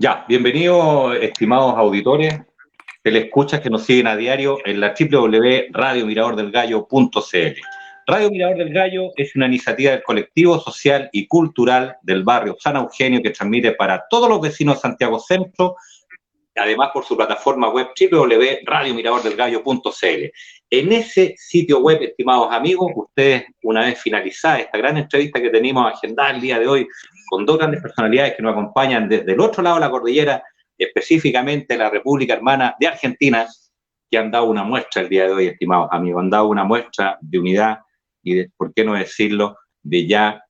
Ya, bienvenidos, estimados auditores, escuchas que nos siguen a diario en la www.radiomiradordelgallo.cl. Radio Mirador del Gallo es una iniciativa del colectivo social y cultural del barrio San Eugenio que transmite para todos los vecinos de Santiago Centro, además por su plataforma web www.radiomiradordelgallo.cl. En ese sitio web, estimados amigos, ustedes, una vez finalizada esta gran entrevista que tenemos agendada el día de hoy con dos grandes personalidades que nos acompañan desde el otro lado de la cordillera, específicamente la República Hermana de Argentina, que han dado una muestra el día de hoy, estimados amigos, han dado una muestra de unidad y, de, por qué no decirlo, de ya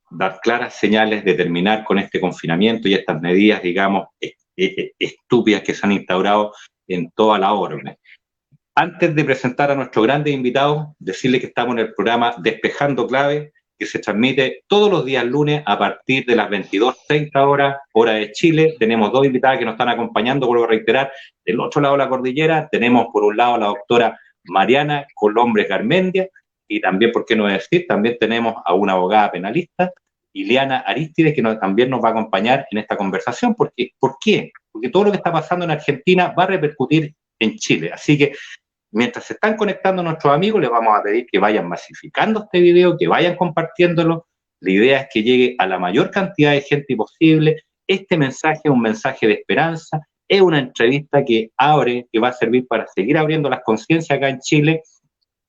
dar claras señales de terminar con este confinamiento y estas medidas, digamos, estúpidas que se han instaurado en toda la orbe. Antes de presentar a nuestros grandes invitados, decirles que estamos en el programa Despejando Clave, que se transmite todos los días lunes a partir de las 22:30 horas, hora de Chile. Tenemos dos invitadas que nos están acompañando, vuelvo a reiterar, del otro lado de la cordillera. Tenemos por un lado a la doctora Mariana Colombres Garmendia, y también, por qué no decir, también tenemos a una abogada penalista, Ileana Arístides, que también nos va a acompañar en esta conversación. ¿Por qué? Porque todo lo que está pasando en Argentina va a repercutir en Chile. Así que, mientras se están conectando nuestros amigos, les vamos a pedir que vayan masificando este video, que vayan compartiéndolo. La idea es que llegue a la mayor cantidad de gente posible. Este mensaje es un mensaje de esperanza, es una entrevista que abre, que va a servir para seguir abriendo las conciencias acá en Chile.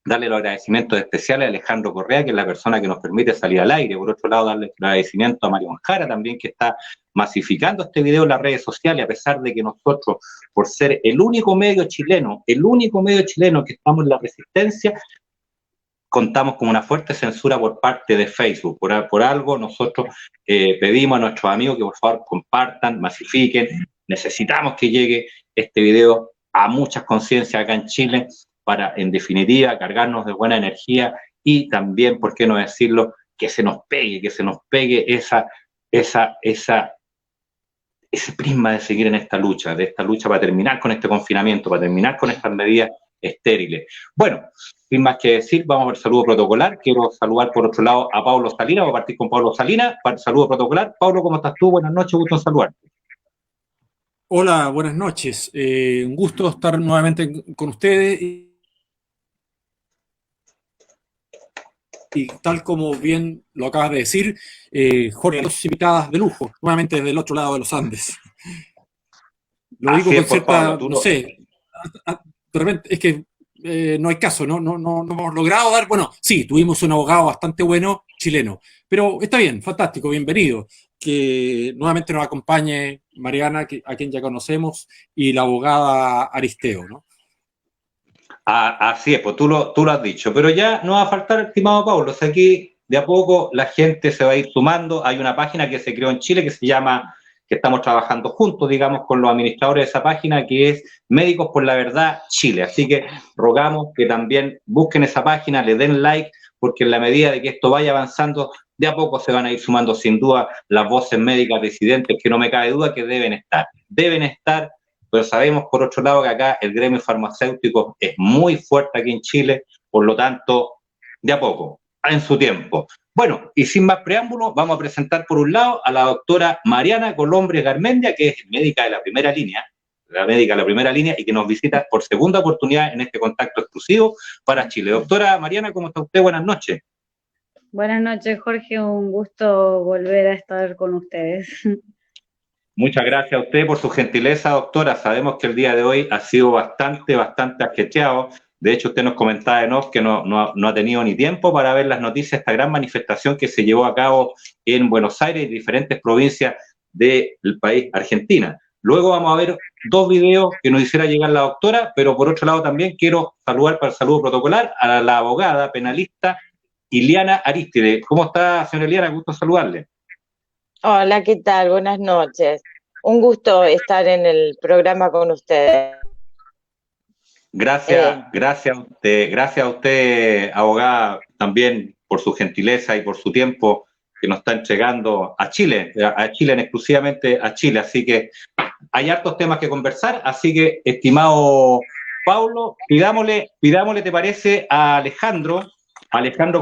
Darle los agradecimientos especiales a Alejandro Correa, que es la persona que nos permite salir al aire. Por otro lado, darle el agradecimiento a Mario Jara también, que está masificando este video en las redes sociales, a pesar de que nosotros, por ser el único medio chileno que estamos en la resistencia, contamos con una fuerte censura por parte de Facebook. Por algo nosotros pedimos a nuestros amigos que por favor compartan, masifiquen. Necesitamos que llegue este video a muchas conciencias acá en Chile, para, en definitiva, cargarnos de buena energía y también, por qué no decirlo, que se nos pegue ese prisma de seguir en esta lucha para terminar con este confinamiento, para terminar con estas medidas estériles. Bueno, sin más que decir, vamos al saludo protocolar. Quiero saludar por otro lado a Pablo Salinas, voy a partir con Pablo Salinas, para el saludo protocolar. Pablo, ¿cómo estás tú? Buenas noches, gusto en saludarte. Hola, buenas noches. Un gusto estar nuevamente con ustedes y tal como bien lo acabas de decir, Jorge, dos invitadas de lujo, nuevamente desde el otro lado de los Andes. Lo digo con cierta, Pablo, no sé, de repente es que no hay caso, no hemos logrado dar, bueno, sí, tuvimos un abogado bastante bueno, chileno, pero está bien, fantástico, bienvenido. Que nuevamente nos acompañe Mariana, a quien ya conocemos, y la abogada Aristeo, ¿no? Así es, pues tú lo has dicho, pero ya no va a faltar, estimado Pablo, o sea, aquí de a poco la gente se va a ir sumando. Hay una página que se creó en Chile que se llama, que estamos trabajando juntos, digamos, con los administradores de esa página, que es Médicos por la Verdad Chile. Así que rogamos que también busquen esa página, le den like, porque en la medida de que esto vaya avanzando, de a poco se van a ir sumando sin duda las voces médicas disidentes, que no me cabe duda que deben estar, pero sabemos por otro lado que acá el gremio farmacéutico es muy fuerte aquí en Chile, por lo tanto, de a poco, en su tiempo. Bueno, y sin más preámbulos, vamos a presentar por un lado a la doctora Mariana Colombres Garmendia, que es médica de la primera línea, y que nos visita por segunda oportunidad en este contacto exclusivo para Chile. Doctora Mariana, ¿cómo está usted? Buenas noches. Buenas noches, Jorge, un gusto volver a estar con ustedes. Muchas gracias a usted por su gentileza, doctora. Sabemos que el día de hoy ha sido bastante ajetreado. De hecho, usted nos comentaba en off que no ha tenido ni tiempo para ver las noticias de esta gran manifestación que se llevó a cabo en Buenos Aires y diferentes provincias del país, Argentina. Luego vamos a ver dos videos que nos hiciera llegar la doctora, pero por otro lado también quiero saludar para el saludo protocolar a la abogada penalista Ileana Arístides. ¿Cómo está, señora Ileana? Gusto saludarle. Hola, ¿qué tal? Buenas noches. Un gusto estar en el programa con ustedes. Gracias a usted, abogada, también por su gentileza y por su tiempo que nos está entregando a Chile, exclusivamente a Chile. Así que hay hartos temas que conversar, así que, estimado Pablo, pidámosle, ¿te parece a Alejandro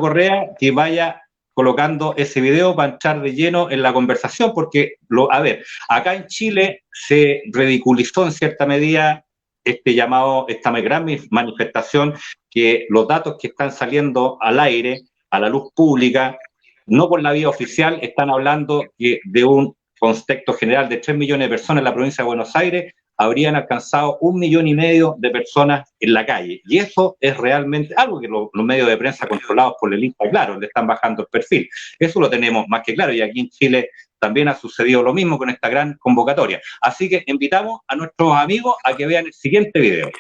Correa, que vaya colocando ese video para entrar de lleno en la conversación, porque, a ver, acá en Chile se ridiculizó en cierta medida esta gran manifestación, que los datos que están saliendo al aire, a la luz pública, no por la vía oficial, están hablando que de un contexto general de 3 millones de personas en la provincia de Buenos Aires, habrían alcanzado 1,5 millones de personas en la calle. Y eso es realmente algo que los medios de prensa controlados por el INTA, claro, le están bajando el perfil. Eso lo tenemos más que claro, y aquí en Chile también ha sucedido lo mismo con esta gran convocatoria. Así que invitamos a nuestros amigos a que vean el siguiente video.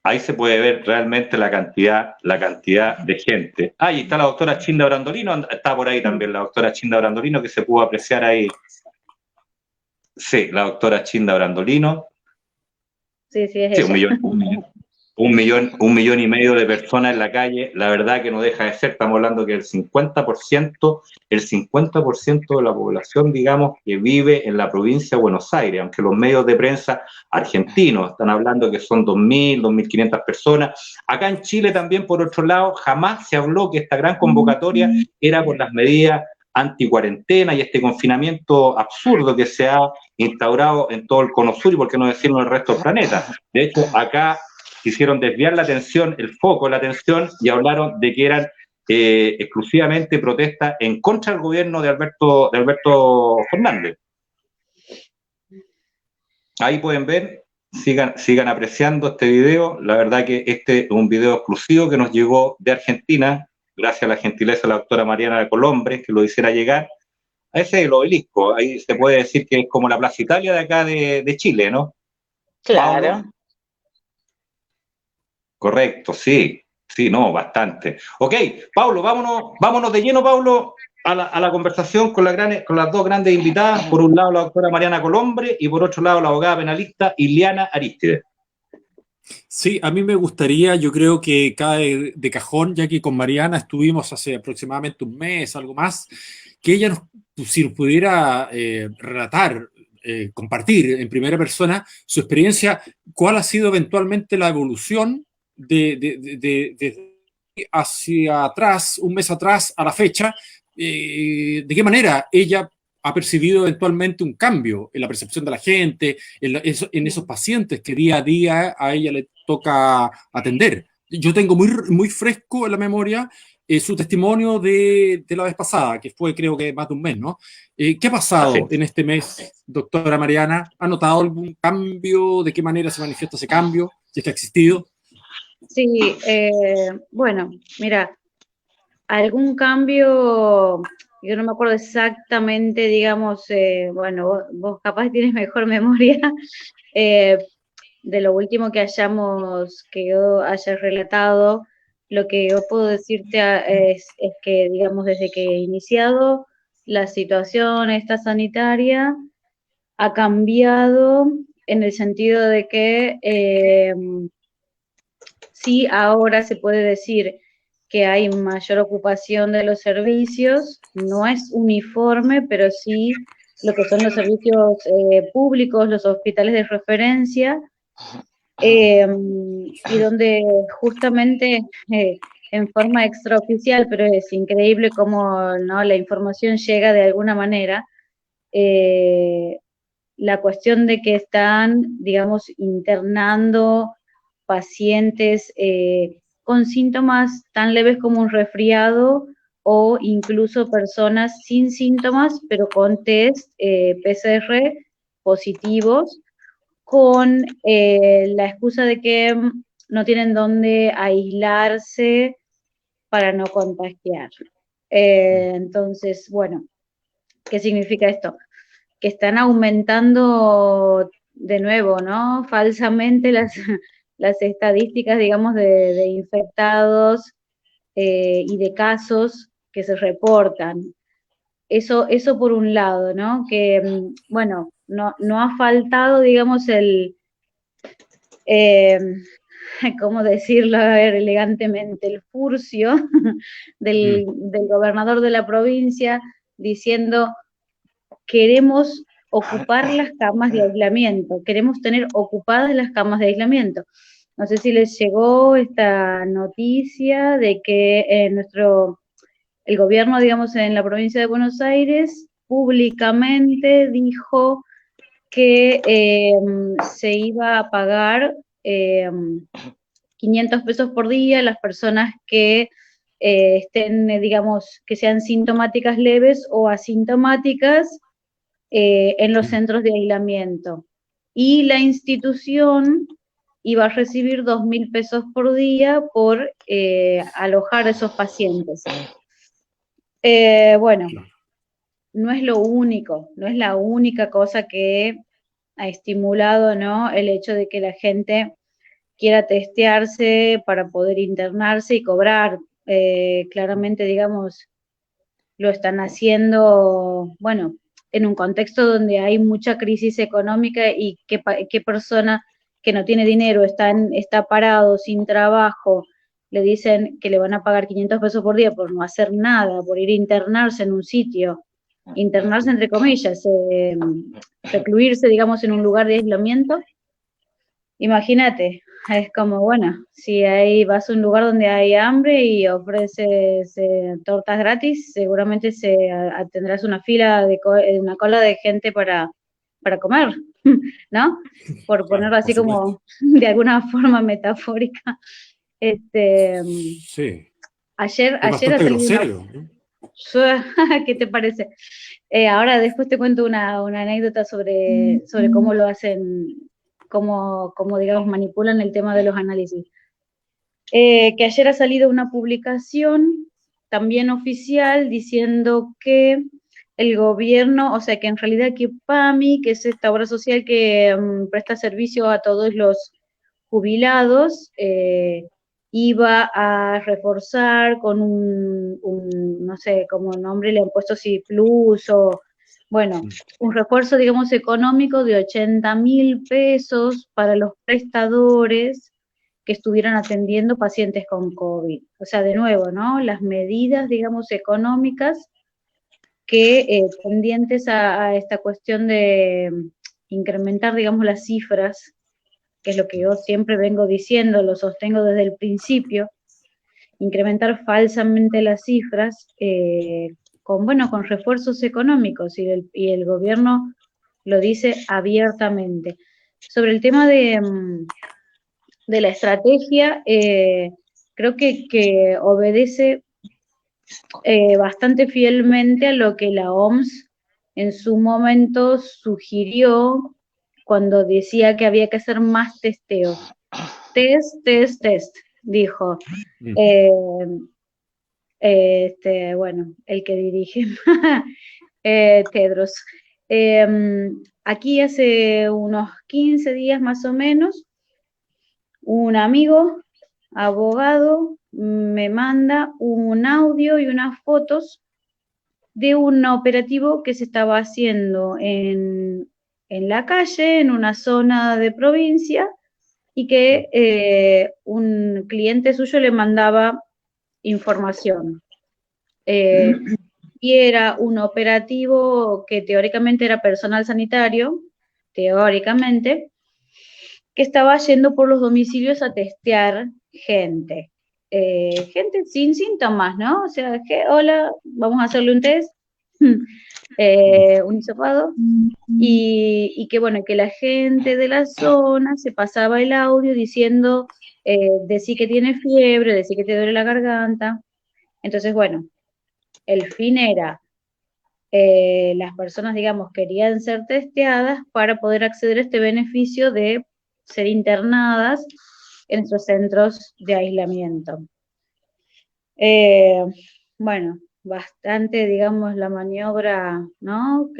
Ahí se puede ver realmente la cantidad de gente. Ahí está la doctora Chinda Brandolino, está por ahí también la doctora Chinda Brandolino, que se pudo apreciar ahí. Sí, la doctora Chinda Brandolino. Sí, es ella. 1,5 millones de personas en la calle, la verdad que no deja de ser, estamos hablando que el 50% de la población, digamos, que vive en la provincia de Buenos Aires, aunque los medios de prensa argentinos están hablando que son 2.000, 2.500 personas. Acá en Chile también, por otro lado, jamás se habló que esta gran convocatoria era por las medidas anticuarentena y este confinamiento absurdo que se ha instaurado en todo el Cono Sur y por qué no decirlo en el resto del planeta. De hecho, acá quisieron desviar la atención, el foco de la atención, y hablaron de que eran exclusivamente protestas en contra del gobierno de Alberto Fernández. Ahí pueden ver, sigan apreciando este video. La verdad que este es un video exclusivo que nos llegó de Argentina, gracias a la gentileza de la doctora Mariana Colombre, que lo hiciera llegar. Ese es el obelisco, ahí se puede decir que es como la Plaza Italia de acá de Chile, ¿no? Claro. Pablo. Correcto, sí, no, bastante. Ok, Pablo, vámonos de lleno, Pablo, a la conversación con las dos grandes invitadas. Por un lado, la doctora Mariana Colombre y por otro lado, la abogada penalista Ileana Arístide. Sí, a mí me gustaría, yo creo que cae de cajón, ya que con Mariana estuvimos hace aproximadamente un mes, algo más, que ella si nos pudiera relatar, compartir en primera persona su experiencia, cuál ha sido eventualmente la evolución de hacia atrás, un mes atrás a la fecha, de qué manera ella ha percibido eventualmente un cambio en la percepción de la gente, en esos pacientes que día a día a ella le toca atender. Yo tengo muy fresco en la memoria su testimonio de la vez pasada, que fue creo que más de un mes, ¿no? ¿Qué ha pasado en este mes, doctora Mariana? ¿Ha notado algún cambio? ¿De qué manera se manifiesta ese cambio? Si es que ha existido. Sí, bueno, mira, algún cambio, yo no me acuerdo exactamente, digamos, bueno, vos capaz tienes mejor memoria de lo último que yo haya relatado. Lo que yo puedo decirte es que, digamos, desde que he iniciado la situación esta sanitaria, ha cambiado en el sentido de que sí, ahora se puede decir que hay mayor ocupación de los servicios, no es uniforme, pero sí lo que son los servicios públicos, los hospitales de referencia, y donde justamente en forma extraoficial, pero es increíble cómo, ¿no?, la información llega de alguna manera, la cuestión de que están, digamos, internando pacientes con síntomas tan leves como un resfriado o incluso personas sin síntomas, pero con test PCR positivos, con la excusa de que no tienen dónde aislarse para no contagiar. Entonces, bueno, ¿qué significa esto? Que están aumentando de nuevo, ¿no?, falsamente las estadísticas, digamos, de infectados y de casos que se reportan. Eso por un lado, ¿no? Que, bueno, no ha faltado, digamos, ¿cómo decirlo? A ver, elegantemente, el furcio del gobernador de la provincia diciendo: queremos ocupar las camas de aislamiento, queremos tener ocupadas las camas de aislamiento. No sé si les llegó esta noticia de que el gobierno, digamos, en la provincia de Buenos Aires, públicamente dijo que se iba a pagar 500 pesos por día a las personas que estén, digamos, que sean sintomáticas leves o asintomáticas en los centros de aislamiento. Y la institución iba a recibir 2.000 pesos por día por alojar a esos pacientes. Bueno, no es lo único, no es la única cosa que ha estimulado, ¿no?, el hecho de que la gente quiera testearse para poder internarse y cobrar. Claramente, digamos, lo están haciendo, bueno, en un contexto donde hay mucha crisis económica y qué persona que no tiene dinero, está parado, sin trabajo, le dicen que le van a pagar 500 pesos por día por no hacer nada, por ir a internarse en un sitio, internarse entre comillas, recluirse, digamos, en un lugar de aislamiento. Imagínate, es como, bueno, si ahí vas a un lugar donde hay hambre y ofreces tortas gratis, seguramente tendrás una fila una cola de gente para comer, ¿no? Por ponerlo así como de alguna forma metafórica. Sí. Ayer es bastante grosero, ¿no? ¿Qué te parece? Ahora después te cuento una anécdota sobre cómo lo hacen, cómo digamos manipulan el tema de los análisis. Que ayer ha salido una publicación también oficial diciendo que el gobierno, o sea que en realidad que PAMI, que es esta obra social que presta servicio a todos los jubilados, iba a reforzar con no sé, como nombre le han puesto si plus o, bueno, un refuerzo, digamos, económico de 80.000 pesos para los prestadores que estuvieran atendiendo pacientes con COVID. O sea, de nuevo, ¿no? Las medidas, digamos, económicas que tendientes a esta cuestión de incrementar, digamos, las cifras, que es lo que yo siempre vengo diciendo, lo sostengo desde el principio, incrementar falsamente las cifras con refuerzos económicos, y el gobierno lo dice abiertamente. Sobre el tema de la estrategia, creo que obedece bastante fielmente a lo que la OMS en su momento sugirió cuando decía que había que hacer más testeo. Test, dijo. Bueno, el que dirige, Tedros. Aquí hace unos 15 días más o menos, un amigo, abogado, me manda un audio y unas fotos de un operativo que se estaba haciendo en la calle, en una zona de provincia, y que un cliente suyo le mandaba información. Y era un operativo que teóricamente era personal sanitario, teóricamente, que estaba yendo por los domicilios a testear gente. Gente sin síntomas, ¿no? O sea, que hola, vamos a hacerle un test, un hisopado, y que bueno, que la gente de la zona se pasaba el audio diciendo, decí que tiene fiebre, decí que te duele la garganta. Entonces, bueno, el fin era, las personas, digamos, querían ser testeadas para poder acceder a este beneficio de ser internadas en nuestros centros de aislamiento. Bueno, bastante, digamos, la maniobra, ¿no?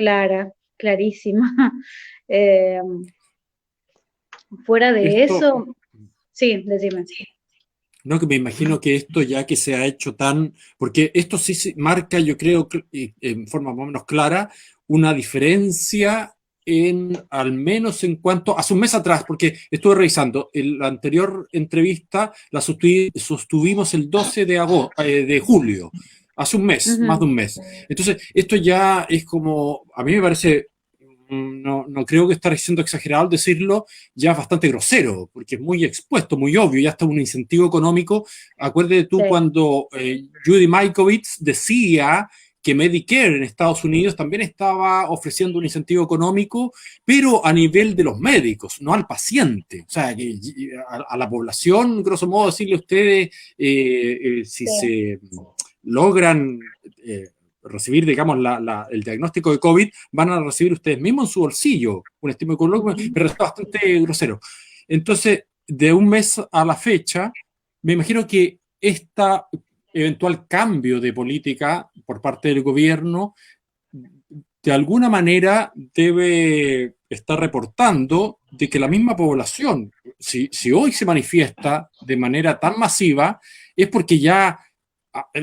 Clarísima. Fuera de eso, sí, decime. No, que me imagino que esto ya que se ha hecho porque esto sí marca, yo creo, en forma más o menos clara, una diferencia al menos en cuanto, hace un mes atrás, porque estuve revisando, la anterior entrevista la sostuvimos el 12 de julio, hace un mes, más de un mes. Entonces, esto ya es como, a mí me parece no creo que estar siendo exagerado al decirlo, ya es bastante grosero, porque es muy expuesto, muy obvio, ya está un incentivo económico. Acuérdate tú cuando Judy Mikovits decía que Medicare en Estados Unidos también estaba ofreciendo un incentivo económico, pero a nivel de los médicos, no al paciente. O sea, que a la población, grosso modo, decirle a ustedes si se logran recibir, digamos, el diagnóstico de COVID, van a recibir ustedes mismos en su bolsillo un estímulo económico, pero es bastante grosero. Entonces, de un mes a la fecha, me imagino que esta eventual cambio de política por parte del gobierno de alguna manera debe estar reportando de que la misma población, si hoy se manifiesta de manera tan masiva, es porque ya,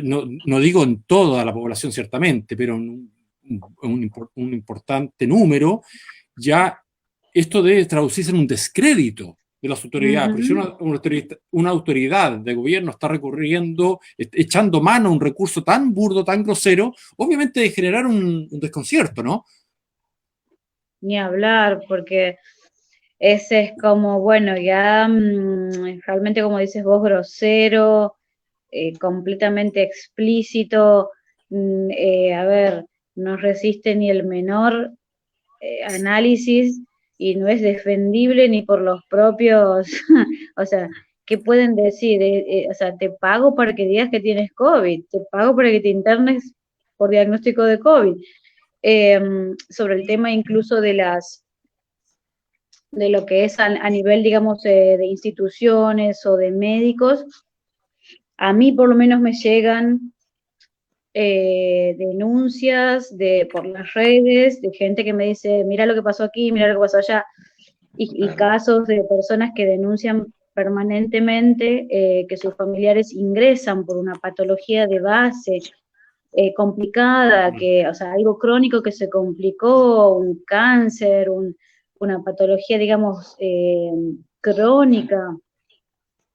no digo en toda la población ciertamente, pero en un importante número, ya esto debe traducirse en un descrédito de las autoridades. Pero si una autoridad de gobierno está recurriendo, echando mano a un recurso tan burdo, tan grosero, obviamente de generar un desconcierto, ¿no? Ni hablar, porque ese es como, bueno, ya realmente como dices vos, grosero, completamente explícito, a ver, no resiste ni el menor análisis y no es defendible ni por los propios, o sea, ¿qué pueden decir? O sea, te pago para que digas que tienes COVID, te pago para que te internes por diagnóstico de COVID. Sobre el tema incluso de lo que es a nivel, digamos, de instituciones o de médicos, a mí por lo menos me llegan denuncias por las redes de gente que me dice, mira lo que pasó aquí, mira lo que pasó allá, y casos de personas que denuncian permanentemente que sus familiares ingresan por una patología de base complicada, o sea, algo crónico que se complicó, un cáncer, una patología, digamos, crónica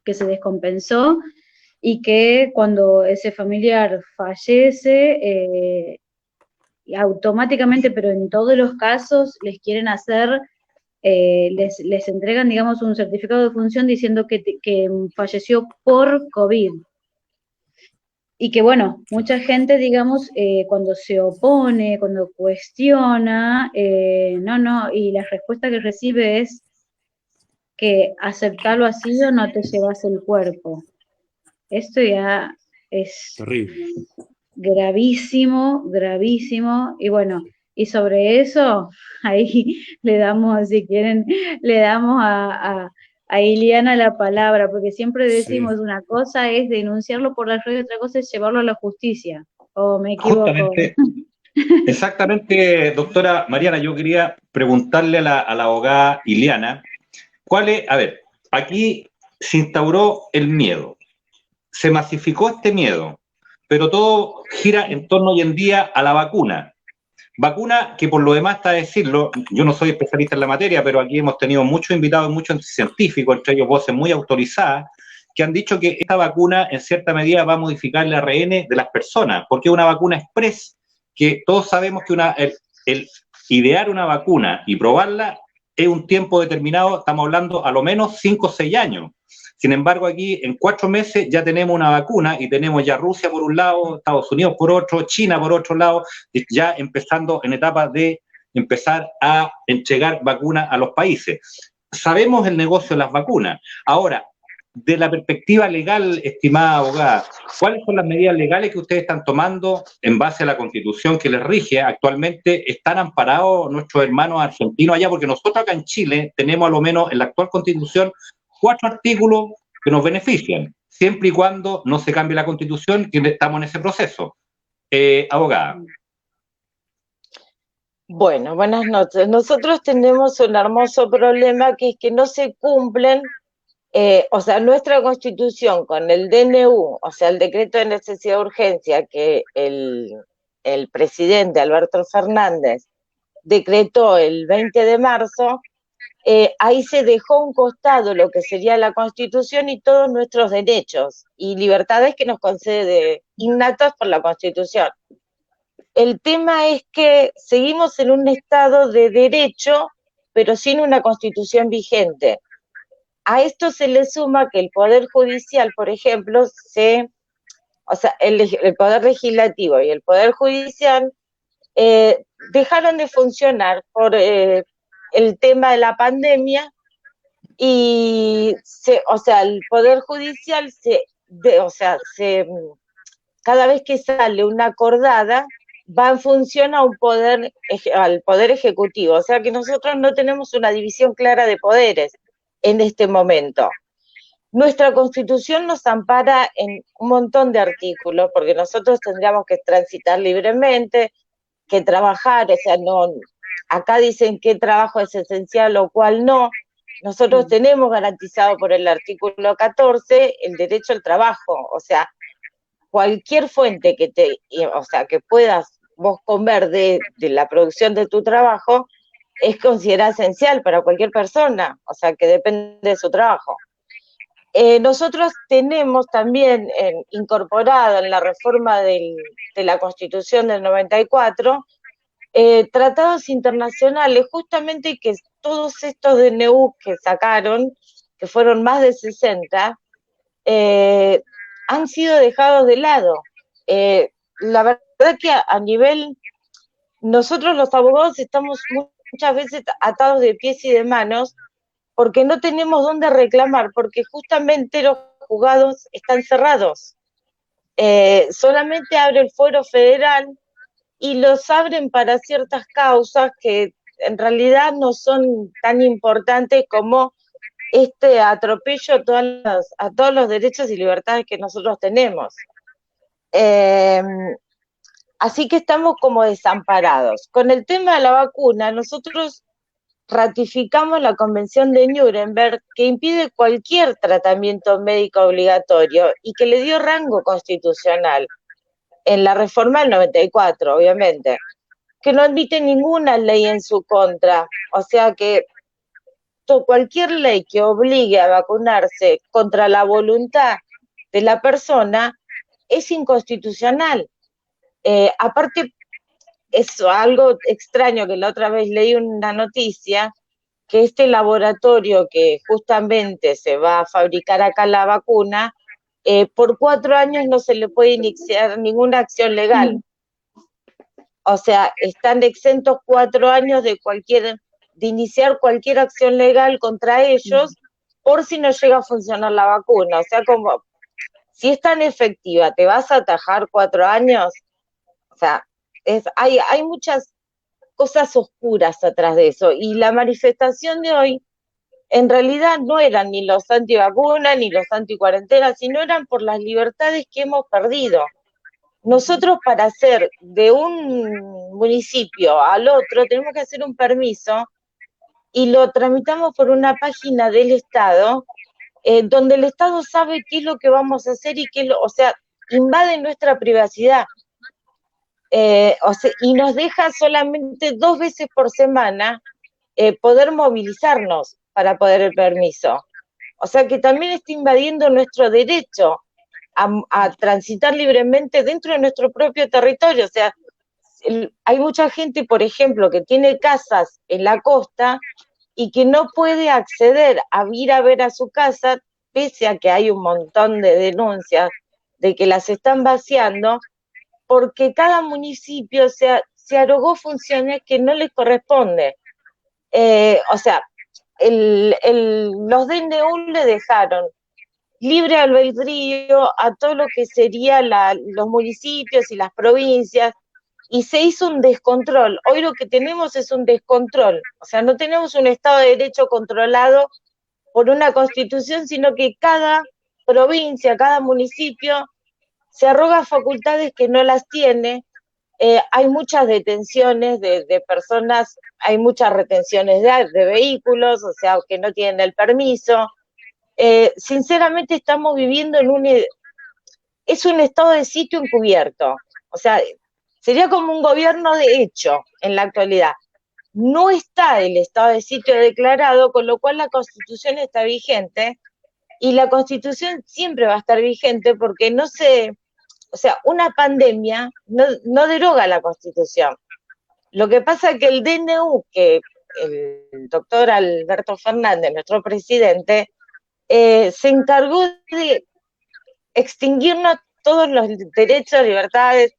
que se descompensó, y que cuando ese familiar fallece, automáticamente, pero en todos los casos, les quieren hacer, les entregan, digamos, un certificado de función diciendo que falleció por COVID. Y que, bueno, mucha gente, digamos, cuando se opone, cuando cuestiona, no, y la respuesta que recibe es que aceptarlo así o no te llevas el cuerpo. Esto ya es terrible, gravísimo, gravísimo, y bueno, y sobre eso, ahí le damos, si quieren, le damos a Iliana la palabra, porque siempre decimos, una cosa es denunciarlo por las redes, otra cosa es llevarlo a la justicia, o me equivoco. Justamente, exactamente, doctora Mariana, yo quería preguntarle a la abogada Iliana, a ver, aquí se instauró el miedo, se masificó este miedo, pero todo gira en torno hoy en día a la vacuna. Vacuna que por lo demás está a decirlo, yo no soy especialista en la materia, pero aquí hemos tenido muchos invitados, muchos científicos, entre ellos voces muy autorizadas, que han dicho que esta vacuna en cierta medida va a modificar el ARN de las personas, porque es una vacuna express, que todos sabemos que el idear una vacuna y probarla es un tiempo determinado, estamos hablando a lo menos 5 o 6 años. Sin embargo, aquí en 4 meses ya tenemos una vacuna y tenemos ya Rusia por un lado, Estados Unidos por otro, China por otro lado, ya empezando en etapa de empezar a entregar vacunas a los países. Sabemos el negocio de las vacunas. Ahora, de la perspectiva legal, estimada abogada, ¿cuáles son las medidas legales que ustedes están tomando en base a la Constitución que les rige? Actualmente están amparados nuestros hermanos argentinos allá, porque nosotros acá en Chile tenemos a lo menos en la actual Constitución 4 artículos que nos benefician, siempre y cuando no se cambie la Constitución, que estamos en ese proceso. Abogada. Bueno, buenas noches. Nosotros tenemos un hermoso problema que es que no se cumplen, o sea, nuestra Constitución con el DNU, o sea, el decreto de necesidad de urgencia que el presidente Alberto Fernández decretó el 20 de marzo, ahí se dejó a un costado lo que sería la Constitución y todos nuestros derechos y libertades que nos concede innatos por la Constitución. El tema es que seguimos en un estado de derecho, pero sin una constitución vigente. A esto se le suma que el Poder Judicial, por ejemplo, o sea, el Poder Legislativo y el Poder Judicial dejaron de funcionar por el tema de la pandemia y, o sea, el Poder Judicial cada vez que sale una acordada, va en función a al Poder Ejecutivo. O sea que nosotros no tenemos una división clara de poderes en este momento. Nuestra Constitución nos ampara en un montón de artículos, porque nosotros tendríamos que transitar libremente, que trabajar, o sea, no, acá dicen qué trabajo es esencial o cuál no. Nosotros tenemos garantizado por el artículo 14 el derecho al trabajo, o sea, cualquier fuente que que puedas vos comer de la producción de tu trabajo es considerada esencial para cualquier persona, o sea, que depende de su trabajo. Nosotros tenemos también incorporado en la reforma de la Constitución del 94 tratados internacionales, justamente que todos estos DNU que sacaron, que fueron más de 60, han sido dejados de lado. La verdad que a nivel, nosotros los abogados estamos muchas veces atados de pies y de manos porque no tenemos dónde reclamar, porque justamente los juzgados están cerrados. Solamente abre el fuero federal y los abren para ciertas causas que en realidad no son tan importantes como este atropello a todos los derechos y libertades que nosotros tenemos. Así que estamos como desamparados. Con el tema de la vacuna, nosotros ratificamos la Convención de Nuremberg que impide cualquier tratamiento médico obligatorio y que le dio rango constitucional en la reforma del 94, obviamente, que no admite ninguna ley en su contra. O sea que cualquier ley que obligue a vacunarse contra la voluntad de la persona es inconstitucional. Aparte, es algo extraño que la otra vez leí una noticia, que este laboratorio que justamente se va a fabricar acá la vacuna, por 4 años no se le puede iniciar ninguna acción legal. O sea, están exentos 4 años de iniciar cualquier acción legal contra ellos por si no llega a funcionar la vacuna. O sea, como, si es tan efectiva, ¿te vas a atajar 4 años? O sea, hay muchas cosas oscuras atrás de eso. Y la manifestación de hoy, en realidad no eran ni los antivacunas ni los anticuarentenas, sino eran por las libertades que hemos perdido. Nosotros para hacer de un municipio al otro tenemos que hacer un permiso y lo tramitamos por una página del Estado, donde el Estado sabe qué es lo que vamos a hacer y o sea, invade nuestra privacidad. Y nos deja solamente 2 veces por semana poder movilizarnos para poder el permiso. O sea que también está invadiendo nuestro derecho a transitar libremente dentro de nuestro propio territorio. O sea, hay mucha gente, por ejemplo, que tiene casas en la costa y que no puede acceder a ir a ver a su casa, pese a que hay un montón de denuncias de que las están vaciando, porque cada municipio se arrogó funciones que no les corresponde. O sea, los DNU le dejaron libre albedrío a todo lo que sería los municipios y las provincias, y se hizo un descontrol. Hoy lo que tenemos es un descontrol, o sea, no tenemos un Estado de Derecho controlado por una Constitución, sino que cada provincia, cada municipio se arroga facultades que no las tiene. Hay muchas detenciones de personas, hay muchas retenciones de vehículos, o sea, que no tienen el permiso. Sinceramente estamos viviendo es un estado de sitio encubierto, o sea, sería como un gobierno de hecho en la actualidad. No está el estado de sitio declarado, con lo cual la Constitución está vigente, y la Constitución siempre va a estar vigente porque o sea, una pandemia no deroga la Constitución. Lo que pasa es que el DNU, que el doctor Alberto Fernández, nuestro presidente, se encargó de extinguirnos todos los derechos, libertades.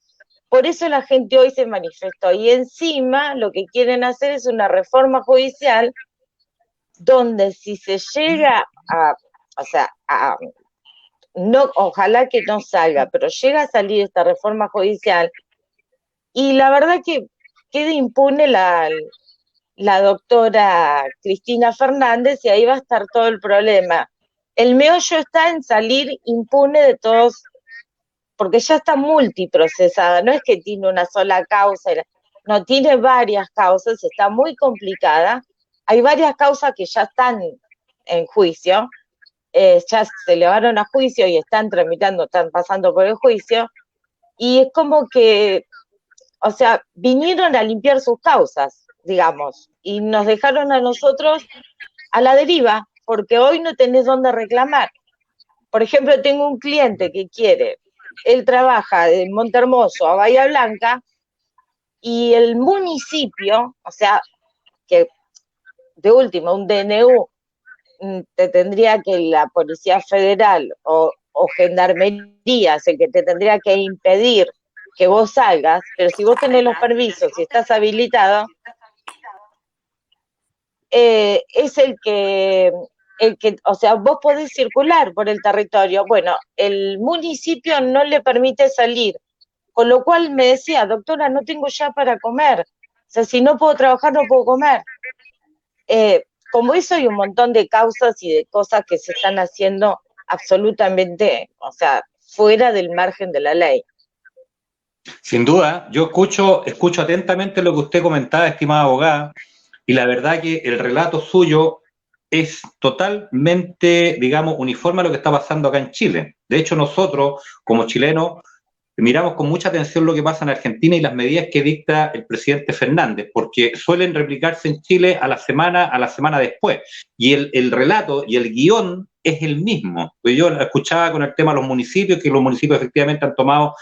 Por eso la gente hoy se manifestó. Y encima lo que quieren hacer es una reforma judicial donde si se llega no, ojalá que no salga, pero llega a salir esta reforma judicial y la verdad que quede impune la doctora Cristina Fernández y ahí va a estar todo el problema. El meollo está en salir impune de todos, porque ya está multiprocesada, no es que tiene una sola causa, no, tiene varias causas, está muy complicada, hay varias causas que ya están en juicio, ya se elevaron a juicio y están tramitando, están pasando por el juicio, y es como que, o sea, vinieron a limpiar sus causas, digamos, y nos dejaron a nosotros a la deriva, porque hoy no tenés dónde reclamar. Por ejemplo, tengo un cliente que él trabaja de Montehermoso a Bahía Blanca, y el municipio, o sea, que de última, un DNU, te tendría que la Policía Federal o Gendarmería, el que te tendría que impedir que vos salgas, pero si vos tenés los permisos y estás habilitado, es el que, o sea, vos podés circular por el territorio. Bueno, el municipio no le permite salir, con lo cual me decía, doctora, no tengo ya para comer, o sea, si no puedo trabajar, no puedo comer. Como eso hay un montón de causas y de cosas que se están haciendo absolutamente, o sea, fuera del margen de la ley. Sin duda, yo escucho atentamente lo que usted comentaba, estimada abogada, y la verdad que el relato suyo es totalmente, digamos, uniforme a lo que está pasando acá en Chile. De hecho, nosotros, como chilenos, miramos con mucha atención lo que pasa en Argentina y las medidas que dicta el presidente Fernández, porque suelen replicarse en Chile a la semana después. Y el relato y el guión es el mismo. Yo escuchaba con el tema de los municipios, que los municipios efectivamente han tomado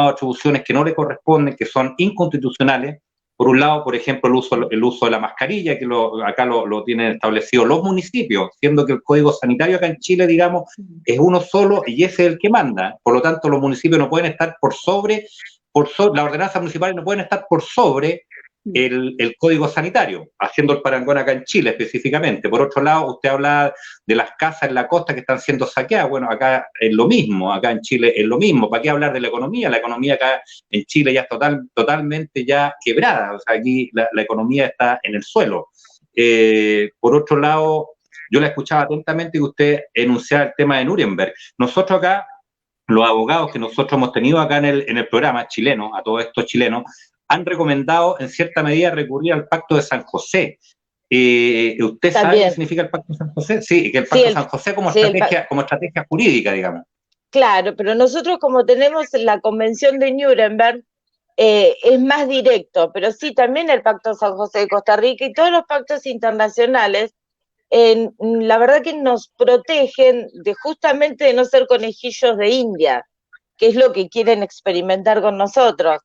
atribuciones que no le corresponden, que son inconstitucionales. Por un lado, por ejemplo, el uso de la mascarilla, que acá lo tienen establecido los municipios, siendo que el código sanitario acá en Chile, digamos, es uno solo y ese es el que manda. Por lo tanto, los municipios no pueden estar por sobre las ordenanzas municipales no pueden estar por sobre el código sanitario, haciendo el parangón acá en Chile específicamente. Por otro lado, usted habla de las casas en la costa que están siendo saqueadas. Bueno, acá es lo mismo, acá en Chile es lo mismo. ¿Para qué hablar de la economía? La economía acá en Chile ya es totalmente ya quebrada. O sea, aquí la economía está en el suelo. Por otro lado, yo la escuchaba atentamente que usted enunciaba el tema de Nuremberg. Nosotros acá, los abogados que nosotros hemos tenido acá en el programa chileno, a todos estos chilenos, han recomendado en cierta medida recurrir al Pacto de San José. ¿Usted sabe qué significa el Pacto de San José? Sí, que el Pacto de San José como estrategia jurídica, digamos. Claro, pero nosotros como tenemos la Convención de Nuremberg, es más directo, pero sí, también el Pacto de San José de Costa Rica y todos los pactos internacionales, la verdad que nos protegen justamente de no ser conejillos de India, que es lo que quieren experimentar con nosotros.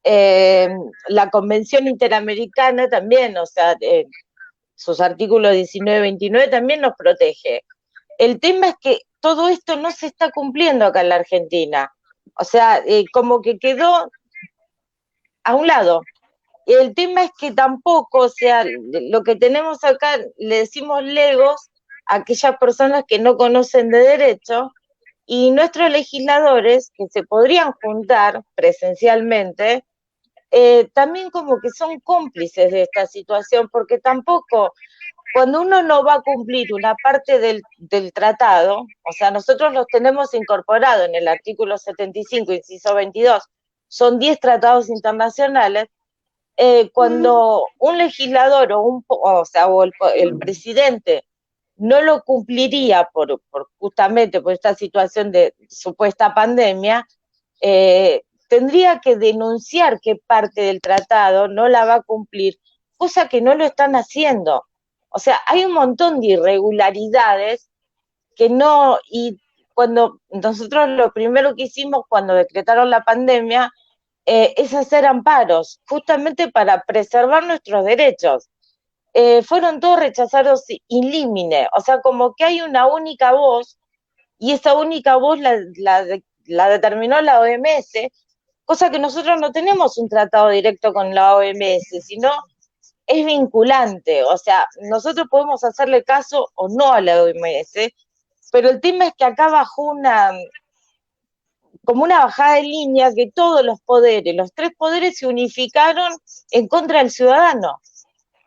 La Convención Interamericana también, o sea, sus artículos 19 y 29 también nos protege. El tema es que todo esto no se está cumpliendo acá en la Argentina. O sea, como que quedó a un lado. El tema es que tampoco, o sea, lo que tenemos acá, le decimos legos a aquellas personas que no conocen de derecho, y nuestros legisladores, que se podrían juntar presencialmente, también como que son cómplices de esta situación, porque tampoco, cuando uno no va a cumplir una parte del tratado, o sea, nosotros los tenemos incorporados en el artículo 75, inciso 22, son 10 tratados internacionales, cuando un legislador o el presidente no lo cumpliría justamente por esta situación de supuesta pandemia, tendría que denunciar qué parte del tratado no la va a cumplir, cosa que no lo están haciendo. O sea, hay un montón de irregularidades que no, y cuando nosotros lo primero que hicimos cuando decretaron la pandemia es hacer amparos, justamente para preservar nuestros derechos. Fueron todos rechazados in limine, o sea, como que hay una única voz, y esa única voz la determinó la OMS, cosa que nosotros no tenemos un tratado directo con la OMS, sino es vinculante, o sea, nosotros podemos hacerle caso o no a la OMS, pero el tema es que acá bajó como una bajada de línea, que todos los poderes, los tres poderes se unificaron en contra del ciudadano,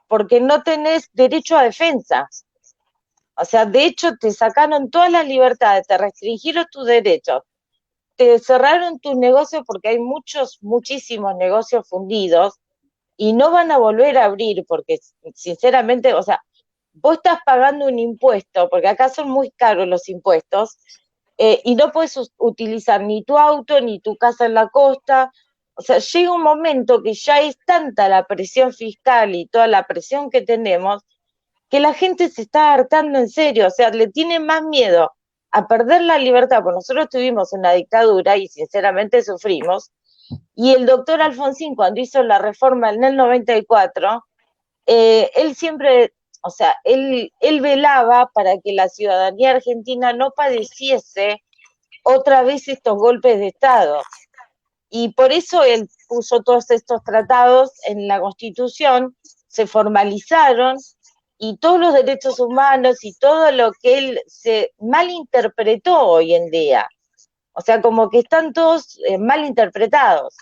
porque no tenés derecho a defensa. O sea, de hecho te sacaron todas las libertades, te restringieron tus derechos, te cerraron tus negocios porque hay muchísimos negocios fundidos y no van a volver a abrir porque, sinceramente, o sea, vos estás pagando un impuesto, porque acá son muy caros los impuestos, y no puedes utilizar ni tu auto ni tu casa en la costa. O sea, llega un momento que ya es tanta la presión fiscal y toda la presión que tenemos, que la gente se está hartando en serio, o sea, le tiene más miedo a perder la libertad, porque nosotros tuvimos una dictadura y sinceramente sufrimos, y el doctor Alfonsín, cuando hizo la reforma en el 94, él siempre, o sea, él velaba para que la ciudadanía argentina no padeciese otra vez estos golpes de Estado. Y por eso él puso todos estos tratados en la Constitución, se formalizaron, y todos los derechos humanos y todo lo que él se malinterpretó hoy en día. O sea, como que están todos mal interpretados.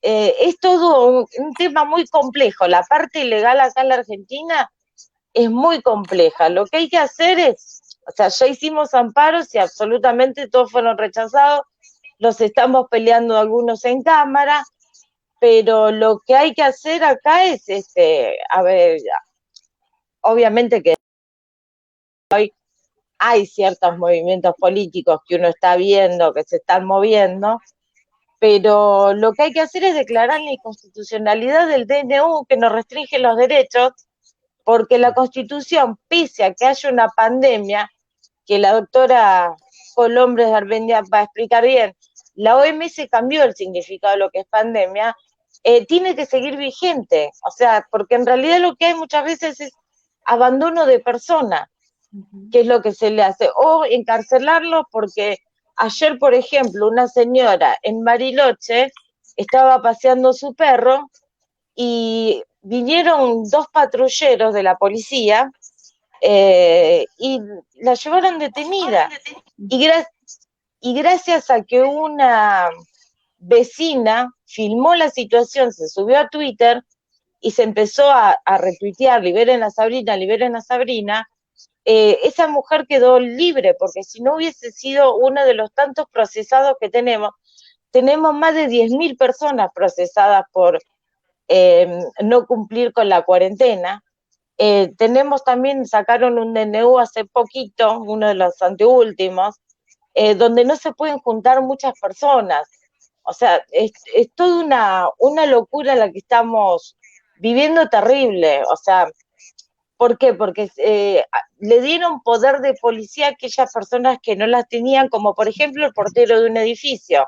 Es todo un tema muy complejo. La parte legal acá en la Argentina es muy compleja. Lo que hay que hacer es, o sea, ya hicimos amparos y absolutamente todos fueron rechazados, los estamos peleando algunos en cámara, pero lo que hay que hacer acá es, a ver, obviamente que hoy hay ciertos movimientos políticos que uno está viendo, que se están moviendo, pero lo que hay que hacer es declarar la inconstitucionalidad del DNU, que nos restringe los derechos, porque la Constitución, pese a que haya una pandemia, que la doctora Colombres de Arbendia va a explicar bien, la OMS cambió el significado de lo que es pandemia, tiene que seguir vigente, o sea, porque en realidad lo que hay muchas veces es abandono de persona, que es lo que se le hace, o encarcelarlos porque ayer, por ejemplo, una señora en Bariloche estaba paseando su perro y vinieron dos patrulleros de la policía y la llevaron detenida. Y gracias a que una vecina filmó la situación, se subió a Twitter y se empezó a retuitear, liberen a Sabrina, liberen a Sabrina, esa mujer quedó libre, porque si no hubiese sido uno de los tantos procesados que tenemos más de 10.000 personas procesadas por no cumplir con la cuarentena. Tenemos también, sacaron un DNU hace poquito, uno de los anteúltimos, donde no se pueden juntar muchas personas. O sea, es toda una locura la que estamos viviendo, terrible. O sea, ¿por qué? Porque le dieron poder de policía a aquellas personas que no las tenían, como por ejemplo el portero de un edificio.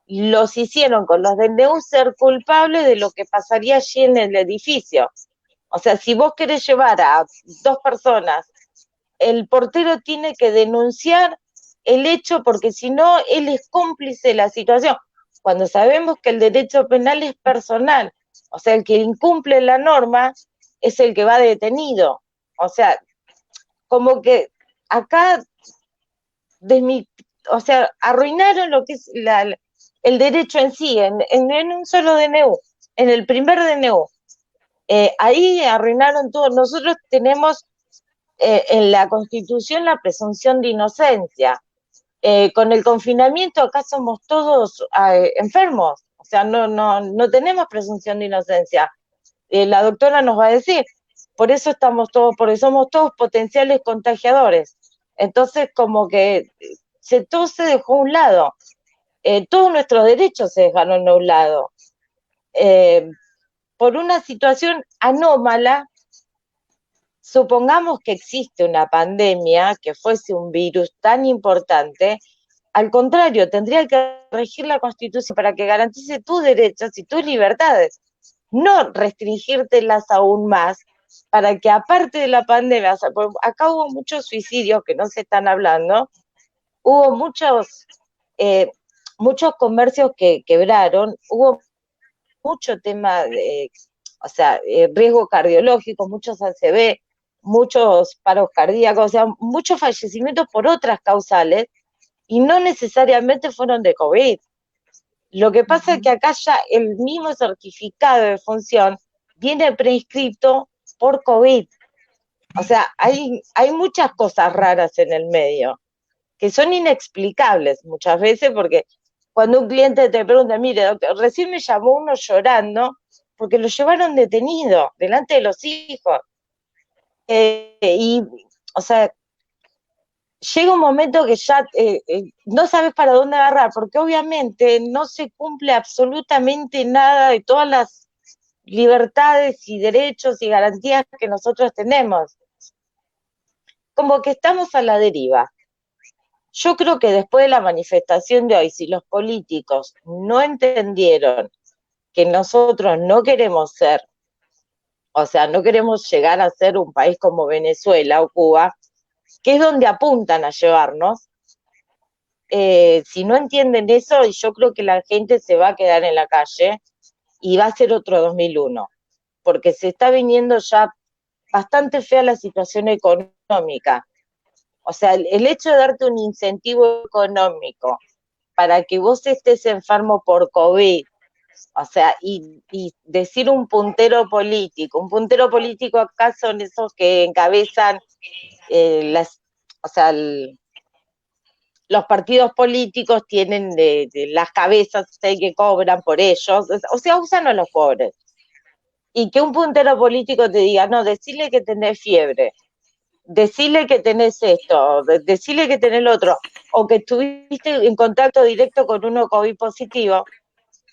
Los hicieron con los DNU ser culpables de lo que pasaría allí en el edificio. O sea, si vos querés llevar a dos personas, el portero tiene que denunciar el hecho, porque si no, él es cómplice de la situación, cuando sabemos que el derecho penal es personal. O sea, el que incumple la norma es el que va detenido. O sea, como que acá, o sea, arruinaron lo que es el derecho en sí, en un solo DNU, en el primer DNU. Ahí arruinaron todo. Nosotros tenemos en la Constitución la presunción de inocencia. Con el confinamiento acá somos todos enfermos, o sea, no tenemos presunción de inocencia. La doctora nos va a decir, por eso porque somos todos potenciales contagiadores. Entonces, como que todo se dejó a un lado. Todos nuestros derechos se dejaron a un lado. Por una situación anómala supongamos que existe una pandemia, que fuese un virus tan importante, al contrario, tendría que regir la Constitución para que garantice tus derechos y tus libertades, no restringírtelas aún más, para que aparte de la pandemia, o sea, acá hubo muchos suicidios que no se están hablando, hubo muchos comercios que quebraron, hubo mucho tema de, o sea, riesgo cardiológico, muchos ACV, muchos paros cardíacos, o sea, muchos fallecimientos por otras causales, y no necesariamente fueron de COVID. Lo que pasa es que acá ya el mismo certificado de función viene prescrito por COVID. O sea, hay muchas cosas raras en el medio que son inexplicables muchas veces, porque cuando un cliente te pregunta, mire, doctor, recién me llamó uno llorando porque lo llevaron detenido delante de los hijos. O sea, llega un momento que ya no sabes para dónde agarrar, porque obviamente no se cumple absolutamente nada de todas las libertades y derechos y garantías que nosotros tenemos. Como que estamos a la deriva. Yo creo que después de la manifestación de hoy, si los políticos no entendieron que nosotros no queremos ser, o sea, no queremos llegar a ser un país como Venezuela o Cuba, que es donde apuntan a llevarnos, si no entienden eso, yo creo que la gente se va a quedar en la calle y va a ser otro 2001, porque se está viniendo ya bastante fea la situación económica. O sea, el hecho de darte un incentivo económico para que vos estés enfermo por COVID, o sea, y decir un puntero político acá son esos que encabezan los partidos políticos tienen de las cabezas que cobran por ellos, o sea, usan a los pobres. Y que un puntero político te diga, no, decirle que tenés fiebre, decirle que tenés esto, decirle que tenés lo otro, o que estuviste en contacto directo con uno COVID positivo,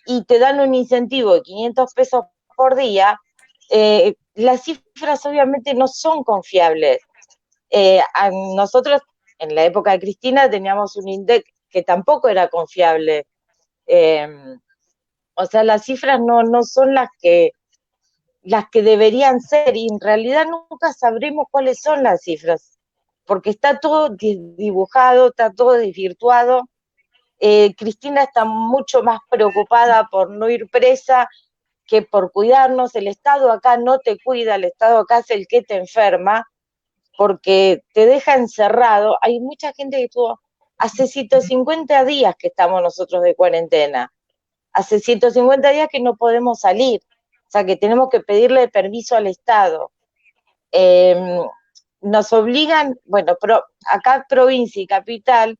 y te dan un incentivo de 500 pesos por día, las cifras obviamente no son confiables. Nosotros, en la época de Cristina, teníamos un INDEC que tampoco era confiable. O sea, las cifras no son las que deberían ser, y en realidad nunca sabremos cuáles son las cifras, porque está todo dibujado, está todo desvirtuado. Cristina está mucho más preocupada por no ir presa que por cuidarnos. El Estado acá no te cuida, el Estado acá es el que te enferma, porque te deja encerrado. Hay mucha gente que estuvo, hace 150 días que estamos nosotros de cuarentena, hace 150 días que no podemos salir, o sea que tenemos que pedirle permiso al Estado. Nos obligan, bueno, acá provincia y capital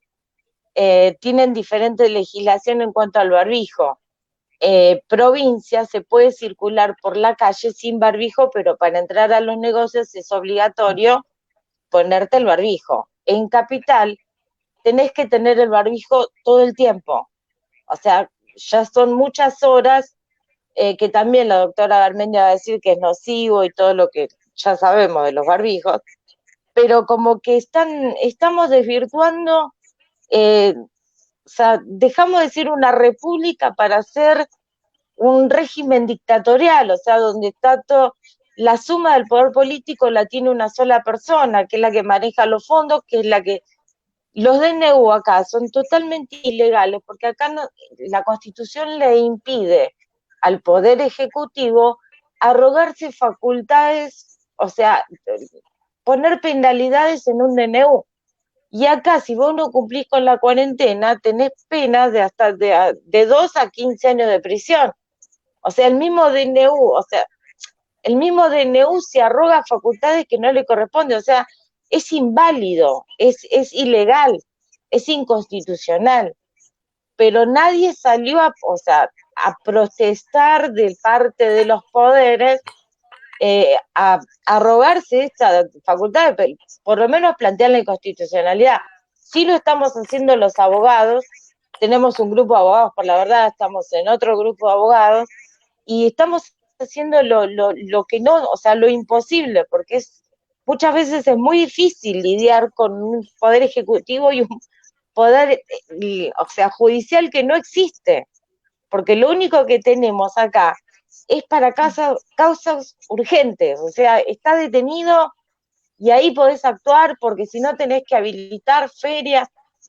tienen diferente legislación en cuanto al barbijo. Provincia se puede circular por la calle sin barbijo, pero para entrar a los negocios es obligatorio ponerte el barbijo. En capital tenés que tener el barbijo todo el tiempo. O sea, ya son muchas horas, que también la doctora Garmendia va a decir que es nocivo y todo lo que ya sabemos de los barbijos, pero como que estamos desvirtuando, o sea, dejamos de ser una república para ser un régimen dictatorial, o sea, donde está todo, la suma del poder político la tiene una sola persona, que es la que maneja los fondos, que es la que... Los DNU acá son totalmente ilegales, porque acá la Constitución le impide al Poder Ejecutivo arrogarse facultades, o sea, poner penalidades en un DNU. Y acá, si vos no cumplís con la cuarentena, tenés penas de hasta de 2 a 15 años de prisión. O sea, el mismo DNU se arroga facultades que no le corresponden. O sea, es inválido, es ilegal, es inconstitucional. Pero nadie salió a protestar de parte de los poderes, a arrogarse esta facultad, por lo menos plantear la inconstitucionalidad. Sí lo estamos haciendo los abogados, tenemos un grupo de abogados, por la verdad, estamos en otro grupo de abogados, y estamos haciendo lo que no, o sea, lo imposible, porque es muchas veces es muy difícil lidiar con un poder ejecutivo y un poder, o sea, judicial que no existe, porque lo único que tenemos acá es para causas urgentes, o sea, está detenido y ahí podés actuar, porque si no tenés que habilitar ferias,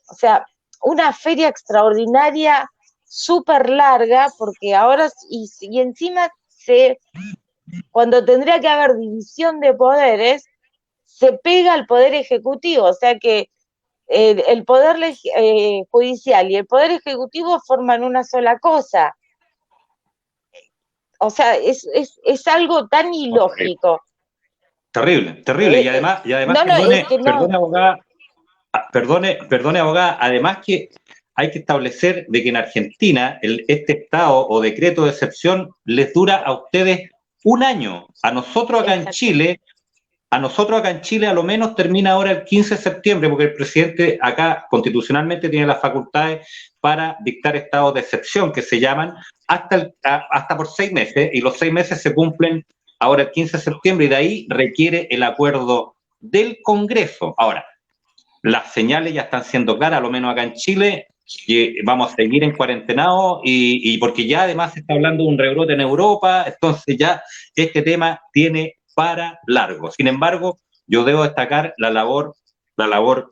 o sea, una feria extraordinaria, súper larga, porque ahora, y encima cuando tendría que haber división de poderes, se pega al poder ejecutivo, o sea que el poder judicial y el poder ejecutivo forman una sola cosa. O sea, es algo tan ilógico. Terrible, terrible. Y además, no, perdone, es que no. perdone, abogada, perdone, abogada, además que hay que establecer de que en Argentina este estado o decreto de excepción les dura a ustedes un año. A nosotros acá en Chile, a lo menos termina ahora el 15 de septiembre, porque el presidente acá constitucionalmente tiene las facultades para dictar estados de excepción, que se llaman, hasta por 6 meses, y los 6 meses se cumplen ahora el 15 de septiembre, y de ahí requiere el acuerdo del Congreso. Ahora, las señales ya están siendo claras, a lo menos acá en Chile, que vamos a seguir en cuarentenado, y porque ya además se está hablando de un rebrote en Europa, entonces ya este tema tiene para largo. Sin embargo, yo debo destacar la labor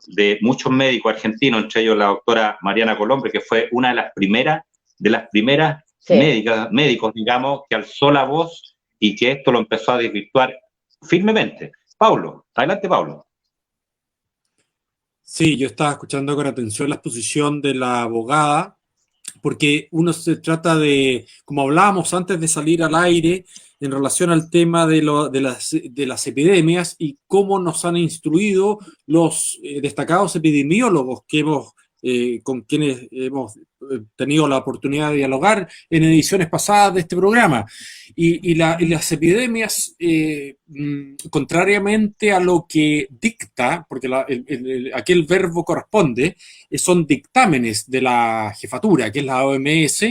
de muchos médicos argentinos, entre ellos la doctora Mariana Colombre, que fue una de las primeras sí, médicos, digamos, que alzó la voz y que esto lo empezó a desvirtuar firmemente. Pablo, adelante, Pablo. Sí, yo estaba escuchando con atención la exposición de la abogada, porque uno se trata de, como hablábamos antes de salir al aire, en relación al tema de las epidemias y cómo nos han instruido los destacados epidemiólogos con quienes hemos tenido la oportunidad de dialogar en ediciones pasadas de este programa. Y las epidemias, contrariamente a lo que dicta, porque aquí el verbo corresponde, son dictámenes de la jefatura, que es la OMS,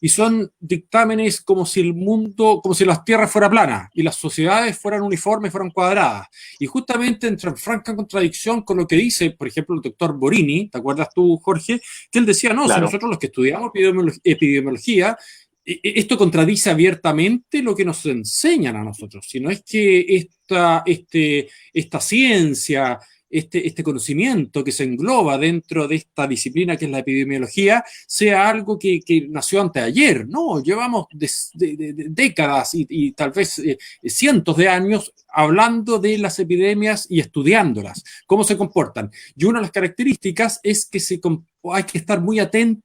y son dictámenes como si el mundo, como si las tierras fueran planas y las sociedades fueran uniformes, fueran cuadradas. Y justamente entra en franca contradicción con lo que dice, por ejemplo, el doctor Borini, ¿te acuerdas tú, Jorge? Que él decía, no, claro, si nosotros los que estudiamos epidemiología, esto contradice abiertamente lo que nos enseñan a nosotros, sino es que esta ciencia, este conocimiento que se engloba dentro de esta disciplina que es la epidemiología, sea algo que nació antes de ayer. No, llevamos décadas y tal vez cientos de años hablando de las epidemias y estudiándolas, cómo se comportan. Y una de las características es que hay que estar muy atentos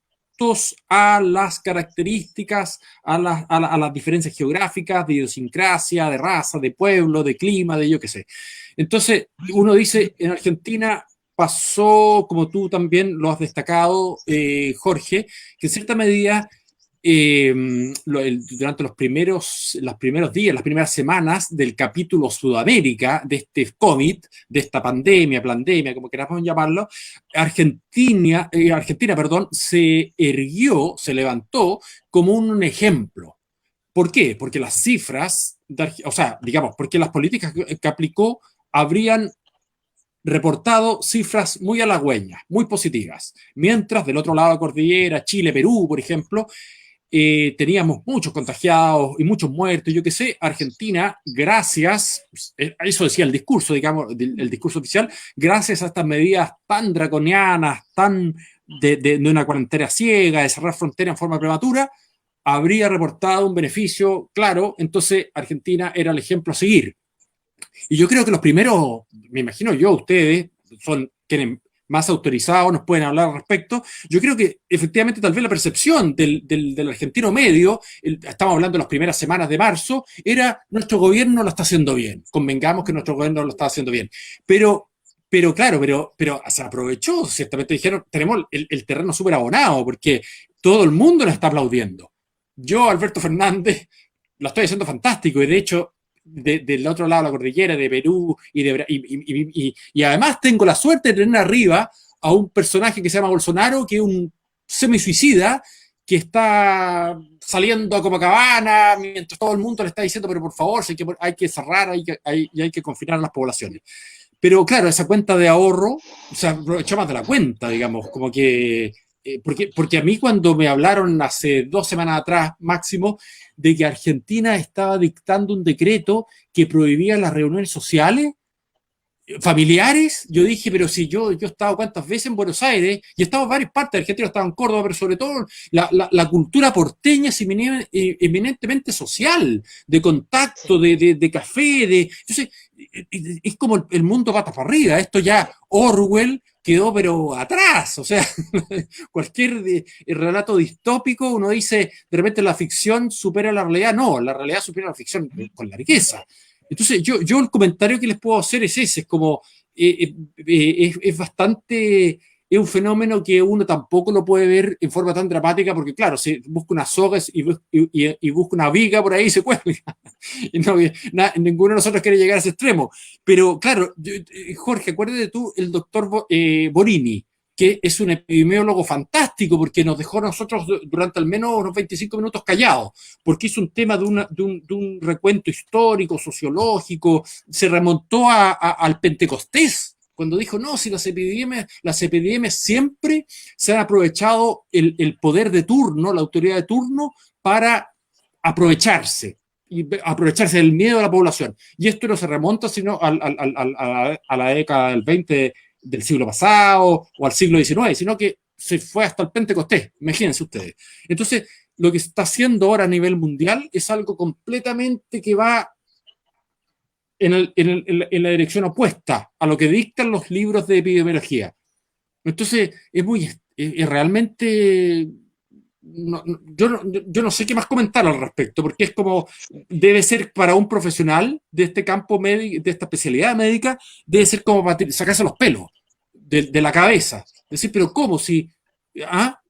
a las características, a las diferencias geográficas, de idiosincrasia, de raza, de pueblo, de clima, de yo qué sé. Entonces, uno dice, en Argentina pasó, como tú también lo has destacado, Jorge, que en cierta medida, durante los primeros días, las primeras semanas del capítulo Sudamérica de este COVID, de esta pandemia, como queramos llamarlo, Argentina, se erguió, se levantó como un ejemplo. ¿Por qué? Porque las cifras, porque las políticas que aplicó habrían reportado cifras muy halagüeñas, muy positivas. Mientras del otro lado de la cordillera, Chile, Perú, por ejemplo, teníamos muchos contagiados y muchos muertos, yo qué sé. Argentina, gracias, eso decía el discurso, digamos, el discurso oficial, gracias a estas medidas tan draconianas, tan de una cuarentena ciega, de cerrar fronteras en forma prematura, habría reportado un beneficio claro. Entonces Argentina era el ejemplo a seguir. Y yo creo que los primeros, me imagino yo, ustedes son quienes más autorizados, nos pueden hablar al respecto. Yo creo que efectivamente tal vez la percepción del argentino medio, estamos hablando de las primeras semanas de marzo, era nuestro gobierno lo está haciendo bien, convengamos que nuestro gobierno lo está haciendo bien. Pero se aprovechó, ciertamente dijeron, tenemos el terreno súper abonado, porque todo el mundo nos está aplaudiendo. Yo, Alberto Fernández, lo estoy haciendo fantástico, y de hecho, del otro lado de la cordillera, de Perú, y además tengo la suerte de tener arriba a un personaje que se llama Bolsonaro, que es un semisuicida, que está saliendo a Copacabana, mientras todo el mundo le está diciendo, pero por favor, hay que cerrar, hay que confinar a las poblaciones. Pero claro, esa cuenta de ahorro se aprovechó más de la cuenta, digamos, como que... porque a mí cuando me hablaron hace 2 semanas atrás, máximo, de que Argentina estaba dictando un decreto que prohibía las reuniones sociales, familiares, yo dije, pero si yo he estado cuántas veces en Buenos Aires y he estado en varias partes de Argentina, he estado en Córdoba, pero sobre todo la cultura porteña es eminentemente social, de contacto, de café, entonces es como el mundo pata para arriba, esto ya Orwell quedó pero atrás, o sea, cualquier relato distópico, uno dice, de repente la ficción supera la realidad, no, la realidad supera la ficción con la riqueza. Entonces, yo el comentario que les puedo hacer es ese, es como, es bastante, es un fenómeno que uno tampoco lo puede ver en forma tan dramática, porque claro, si busca unas sogas y busca una viga por ahí, se cuelga. Y no, ninguno de nosotros quiere llegar a ese extremo. Pero claro, Jorge, acuérdate tú, el doctor Borini, que es un epidemiólogo fantástico, porque nos dejó a nosotros durante al menos unos 25 minutos callados, porque hizo un tema de un recuento histórico, sociológico, se remontó al Pentecostés, cuando dijo, no, si las epidemias siempre se han aprovechado el poder de turno, la autoridad de turno, para aprovecharse y aprovecharse del miedo de la población. Y esto no se remonta sino a la década del 20 del siglo pasado o al siglo XIX, sino que se fue hasta el Pentecostés, imagínense ustedes. Entonces, lo que se está haciendo ahora a nivel mundial es algo completamente que va en la dirección opuesta a lo que dictan los libros de epidemiología. Entonces, es realmente... yo no sé qué más comentar al respecto, porque es como, debe ser para un profesional de este campo médico, de esta especialidad médica, debe ser como para sacarse los pelos de la cabeza. Decir, pero ¿cómo? Si,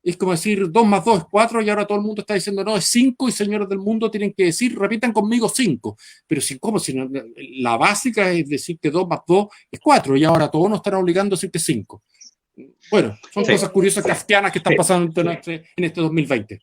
es como decir 2 más 2 es 4 y ahora todo el mundo está diciendo no, es 5 y señores del mundo tienen que decir, repitan conmigo 5. Pero si, ¿cómo? Si no, la básica es decir que 2 más 2 es 4 y ahora todos nos están obligando a decir que 5. Bueno, son cosas curiosas kafkianas que están pasando en este 2020.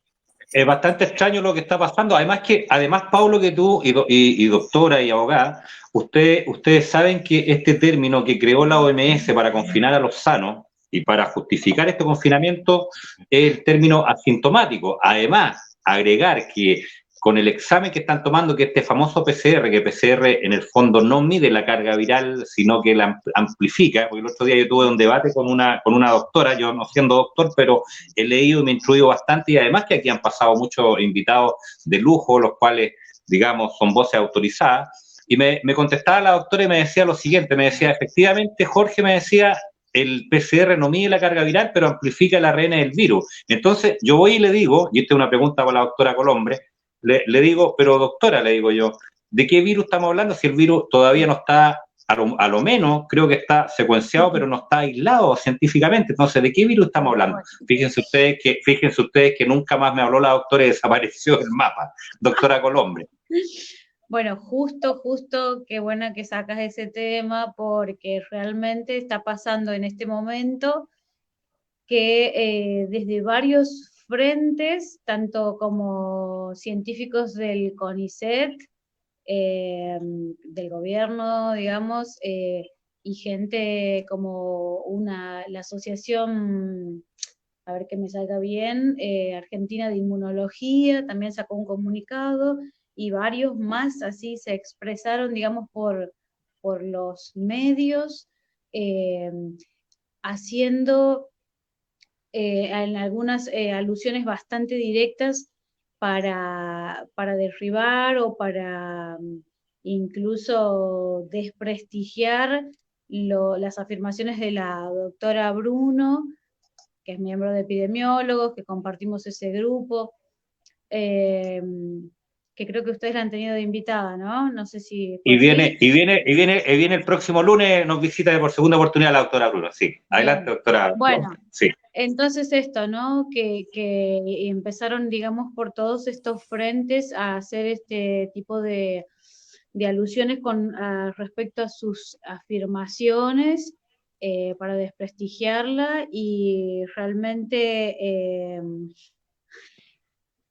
Es bastante extraño lo que está pasando. Además, Paulo, que tú y doctora y abogada, ustedes saben que este término que creó la OMS para confinar a los sanos y para justificar este confinamiento es el término asintomático. Además, agregar que con el examen que están tomando, que este famoso PCR, que PCR en el fondo no mide la carga viral, sino que la amplifica, porque el otro día yo tuve un debate con una doctora, yo no siendo doctor, pero he leído y me he instruido bastante, y además que aquí han pasado muchos invitados de lujo, los cuales, digamos, son voces autorizadas, y me contestaba la doctora y me decía lo siguiente, me decía, efectivamente, Jorge, me decía, el PCR no mide la carga viral, pero amplifica el ARN del virus. Entonces, yo voy y le digo, y esta es una pregunta para la doctora Colombre, le digo, pero doctora, le digo yo, ¿de qué virus estamos hablando si el virus todavía no está, a lo menos creo que está secuenciado, pero no está aislado científicamente? Entonces, ¿de qué virus estamos hablando? Fíjense ustedes que nunca más me habló la doctora y desapareció del mapa. Doctora Colombre. Bueno, justo, qué bueno que sacas ese tema, porque realmente está pasando en este momento que desde varios frentes, tanto como científicos del CONICET, del gobierno, digamos, y gente como la asociación, a ver que me salga bien, Argentina de Inmunología, también sacó un comunicado, y varios más así se expresaron, digamos, por los medios, haciendo en algunas alusiones bastante directas para derribar o para incluso desprestigiar las afirmaciones de la doctora Bruno, que es miembro de epidemiólogos, que compartimos ese grupo, que creo que ustedes la han tenido de invitada, ¿no? No sé si fue viene el próximo lunes, nos visita por segunda oportunidad la doctora Bruno. Sí, adelante, doctora. Bueno, sí. Entonces esto, ¿no? Que empezaron, digamos, por todos estos frentes a hacer este tipo de alusiones respecto a sus afirmaciones para desprestigiarla, y realmente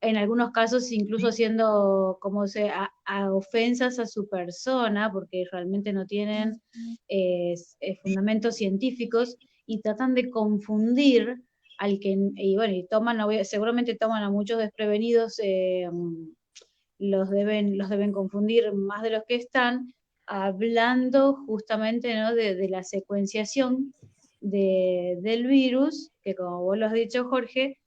en algunos casos incluso haciendo como a ofensas a su persona, porque realmente no tienen fundamentos científicos, y tratan de confundir al que, y bueno, y toman, seguramente toman a muchos desprevenidos, los deben confundir más de los que están, hablando justamente, ¿no?, de la secuenciación del virus, que como vos lo has dicho, Jorge,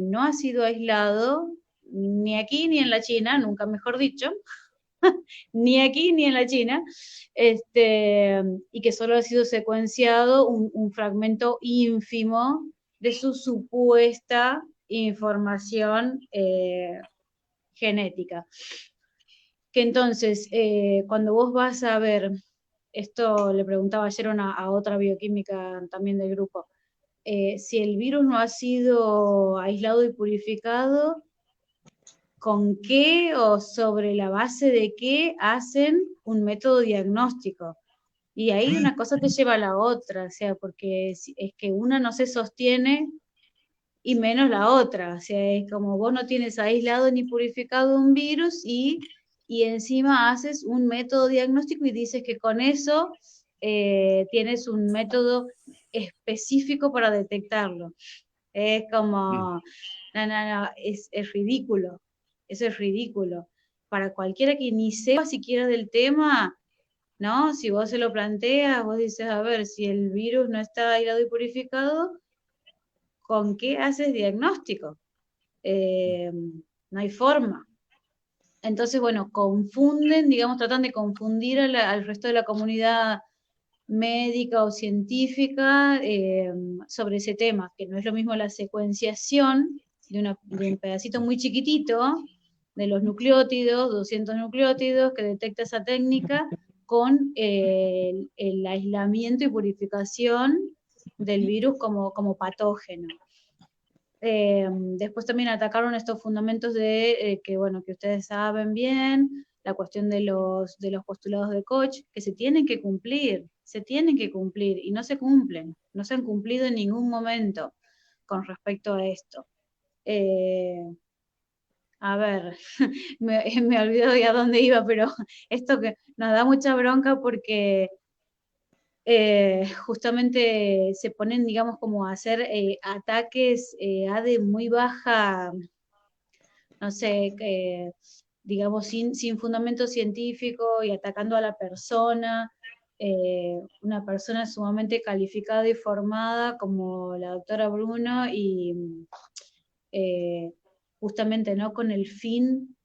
no ha sido aislado ni aquí ni en la China, nunca mejor dicho, ni aquí ni en la China, y que solo ha sido secuenciado un fragmento ínfimo de su supuesta información genética. Que entonces, cuando vos vas a ver, esto le preguntaba ayer a otra bioquímica también del grupo, si el virus no ha sido aislado y purificado, ¿con qué o sobre la base de qué hacen un método diagnóstico? Y ahí una cosa te lleva a la otra, o sea, porque es que una no se sostiene y menos la otra, o sea, es como vos no tienes aislado ni purificado un virus y encima haces un método diagnóstico y dices que con eso tienes un método específico para detectarlo. Es como, no, es ridículo, eso es ridículo. Para cualquiera que ni sepa siquiera del tema, ¿no? Si vos se lo planteas, vos dices, a ver, si el virus no está aislado y purificado, ¿con qué haces diagnóstico? No hay forma. Entonces, bueno, confunden, digamos, tratan de confundir al resto de la comunidad médica o científica sobre ese tema, que no es lo mismo la secuenciación de un pedacito muy chiquitito de los nucleótidos, 200 nucleótidos, que detecta esa técnica, con el aislamiento y purificación del virus como patógeno. Después también atacaron estos fundamentos de que, bueno, que ustedes saben bien, la cuestión de los postulados de Koch, que se tienen que cumplir y no se cumplen, no se han cumplido en ningún momento con respecto a esto. A ver, me olvidó de a dónde iba, pero esto que nos da mucha bronca porque justamente se ponen, digamos, como a hacer ataques de muy baja, no sé, digamos, sin fundamento científico y atacando a la persona, una persona sumamente calificada y formada como la doctora Bruno, y justamente, ¿no?, con el fin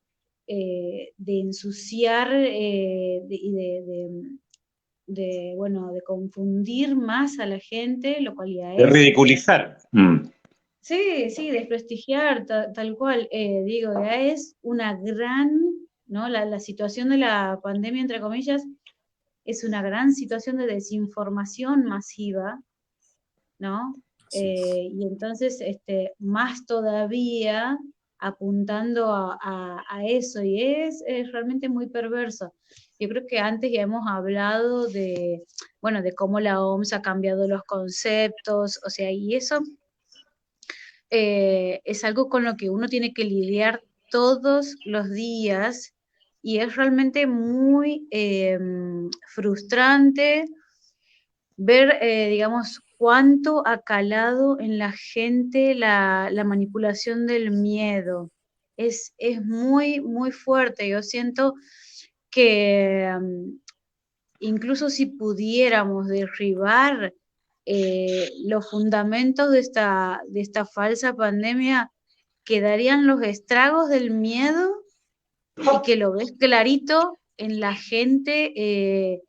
de ensuciar y bueno, de confundir más a la gente, lo cual ya De es. ridiculizar. Sí, desprestigiar, tal cual. Digo, ya es una gran, ¿no? La situación de la pandemia, entre comillas, es una gran situación de desinformación masiva, ¿no? Y entonces, más todavía apuntando a eso, y es realmente muy perverso. Yo creo que antes ya hemos hablado bueno, de cómo la OMS ha cambiado los conceptos, o sea, y eso es algo con lo que uno tiene que lidiar todos los días, y es realmente muy frustrante ver, digamos, cuánto ha calado en la gente la manipulación del miedo. Es muy, muy fuerte. Yo siento que incluso si pudiéramos derribar los fundamentos de esta falsa pandemia, quedarían los estragos del miedo, y que lo ves clarito en la gente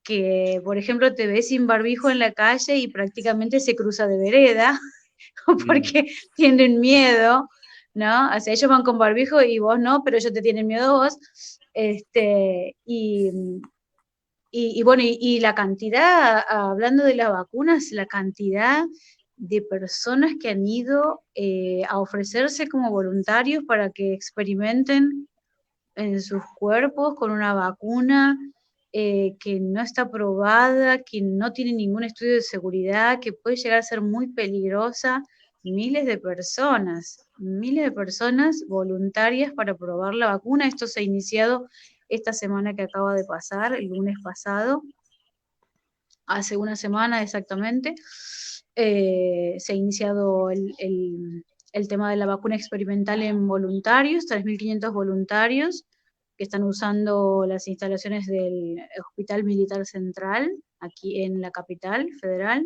que, por ejemplo, te ves sin barbijo en la calle y prácticamente se cruza de vereda porque tienen miedo, ¿no? O sea, ellos van con barbijo y vos no, pero ellos te tienen miedo a vos. Y bueno, y la cantidad, hablando de las vacunas, la cantidad de personas que han ido a ofrecerse como voluntarios para que experimenten en sus cuerpos con una vacuna que no está aprobada, que no tiene ningún estudio de seguridad, que puede llegar a ser muy peligrosa miles de personas voluntarias para probar la vacuna. Esto se ha iniciado esta semana que acaba de pasar, el lunes pasado, hace una semana exactamente. Se ha iniciado el tema de la vacuna experimental en voluntarios, 3.500 voluntarios que están usando las instalaciones del Hospital Militar Central, aquí en la capital federal.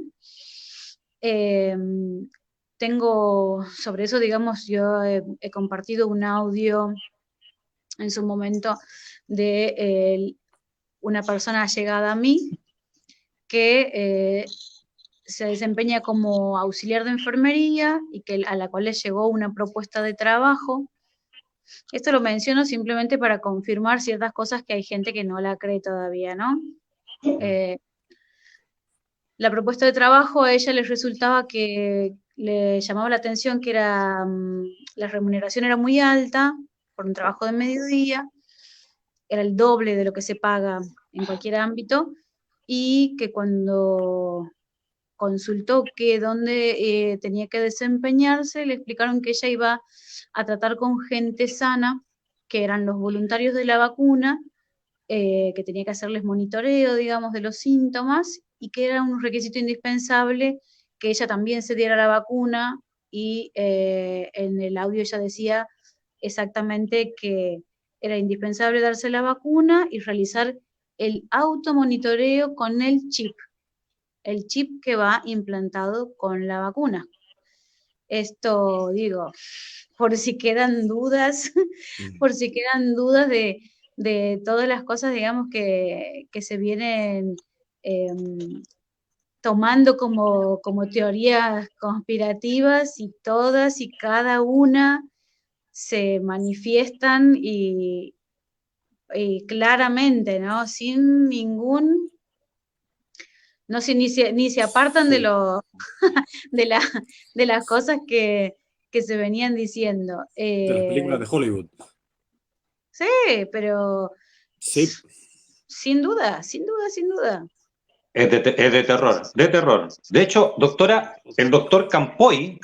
Tengo, sobre eso, digamos, yo he compartido un audio en su momento de una persona llegada a mí que se desempeña como auxiliar de enfermería y a la cual le llegó una propuesta de trabajo. Esto lo menciono simplemente para confirmar ciertas cosas que hay gente que no la cree todavía, ¿no? La propuesta de trabajo a ella le resultaba que le llamaba la atención que la remuneración era muy alta por un trabajo de mediodía, era el doble de lo que se paga en cualquier ámbito, y que cuando consultó que dónde tenía que desempeñarse, le explicaron que ella iba a tratar con gente sana, que eran los voluntarios de la vacuna, que tenía que hacerles monitoreo, digamos, de los síntomas, y que era un requisito indispensable que ella también se diera la vacuna, y en el audio ella decía exactamente que era indispensable darse la vacuna y realizar el automonitoreo con el chip que va implantado con la vacuna. Esto, digo, por si quedan dudas, por si quedan dudas de todas las cosas, digamos, que se vienen tomando como teorías conspirativas, y todas y cada una se manifiestan y claramente, ¿no? Sin ningún... No se, ni se apartan de de las cosas que se venían diciendo. De las películas de Hollywood. Sí, pero sí. Sin duda. Es de terror, de terror. De hecho, doctora, el doctor Campoy,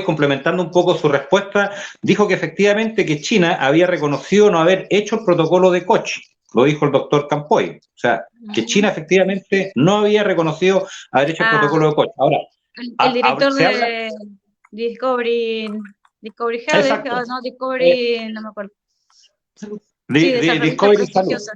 complementando un poco su respuesta, dijo que efectivamente que China había reconocido no haber hecho el protocolo de Koch. Lo dijo el doctor Campoy. O sea, que China efectivamente no había reconocido haber hecho el protocolo de Koch. Ahora, el director de Discovery Health, no, Discovery, no me acuerdo. Sí, de esa revista prestigiosa.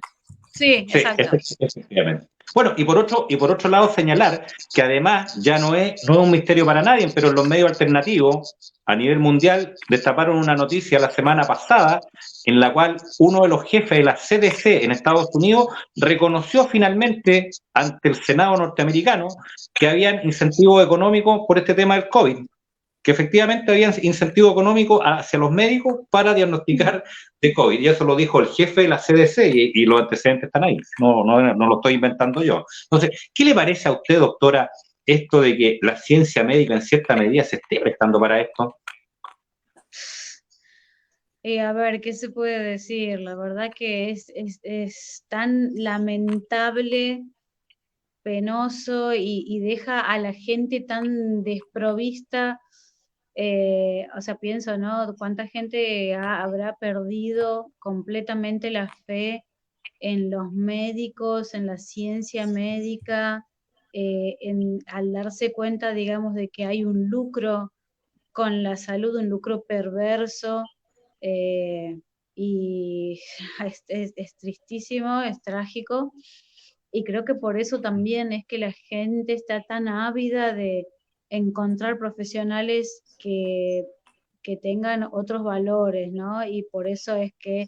Sí, exacto. Efectivamente. Bueno, y por otro lado señalar que además ya no es un misterio para nadie, pero en los medios alternativos a nivel mundial destaparon una noticia la semana pasada en la cual uno de los jefes de la CDC en Estados Unidos reconoció finalmente ante el Senado norteamericano que habían incentivos económicos por este tema del COVID, que efectivamente había incentivo económico hacia los médicos para diagnosticar de COVID. Y eso lo dijo el jefe de la CDC y los antecedentes están ahí. No lo estoy inventando yo. Entonces, ¿qué le parece a usted, doctora, esto de que la ciencia médica en cierta medida se esté prestando para esto? A ver, ¿qué se puede decir? La verdad que es tan lamentable, penoso, y deja a la gente tan desprovista. O sea, pienso, ¿no? ¿Cuánta gente habrá perdido completamente la fe en los médicos, en la ciencia médica, al darse cuenta, digamos, de que hay un lucro con la salud, un lucro perverso, y es tristísimo, es trágico, y creo que por eso también es que la gente está tan ávida de encontrar profesionales que tengan otros valores, ¿no? Y por eso es que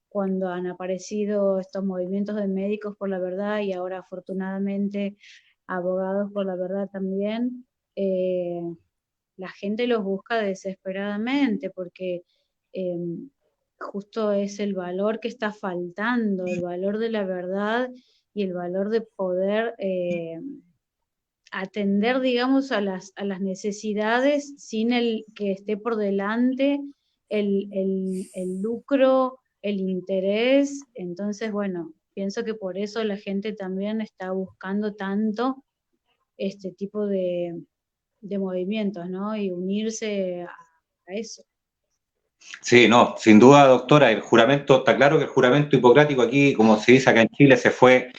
cuando han aparecido estos movimientos de médicos por la verdad, y ahora afortunadamente abogados por la verdad también, la gente los busca desesperadamente, porque justo es el valor que está faltando, el valor de la verdad y el valor de poder atender, digamos, a las necesidades sin el que esté por delante el lucro, el interés. Entonces, bueno, pienso que por eso la gente también está buscando tanto este tipo de movimientos, ¿no? Y unirse a eso. Sí, no, sin duda, doctora, el juramento, está claro que el juramento hipocrático aquí, como se dice acá en Chile, se fue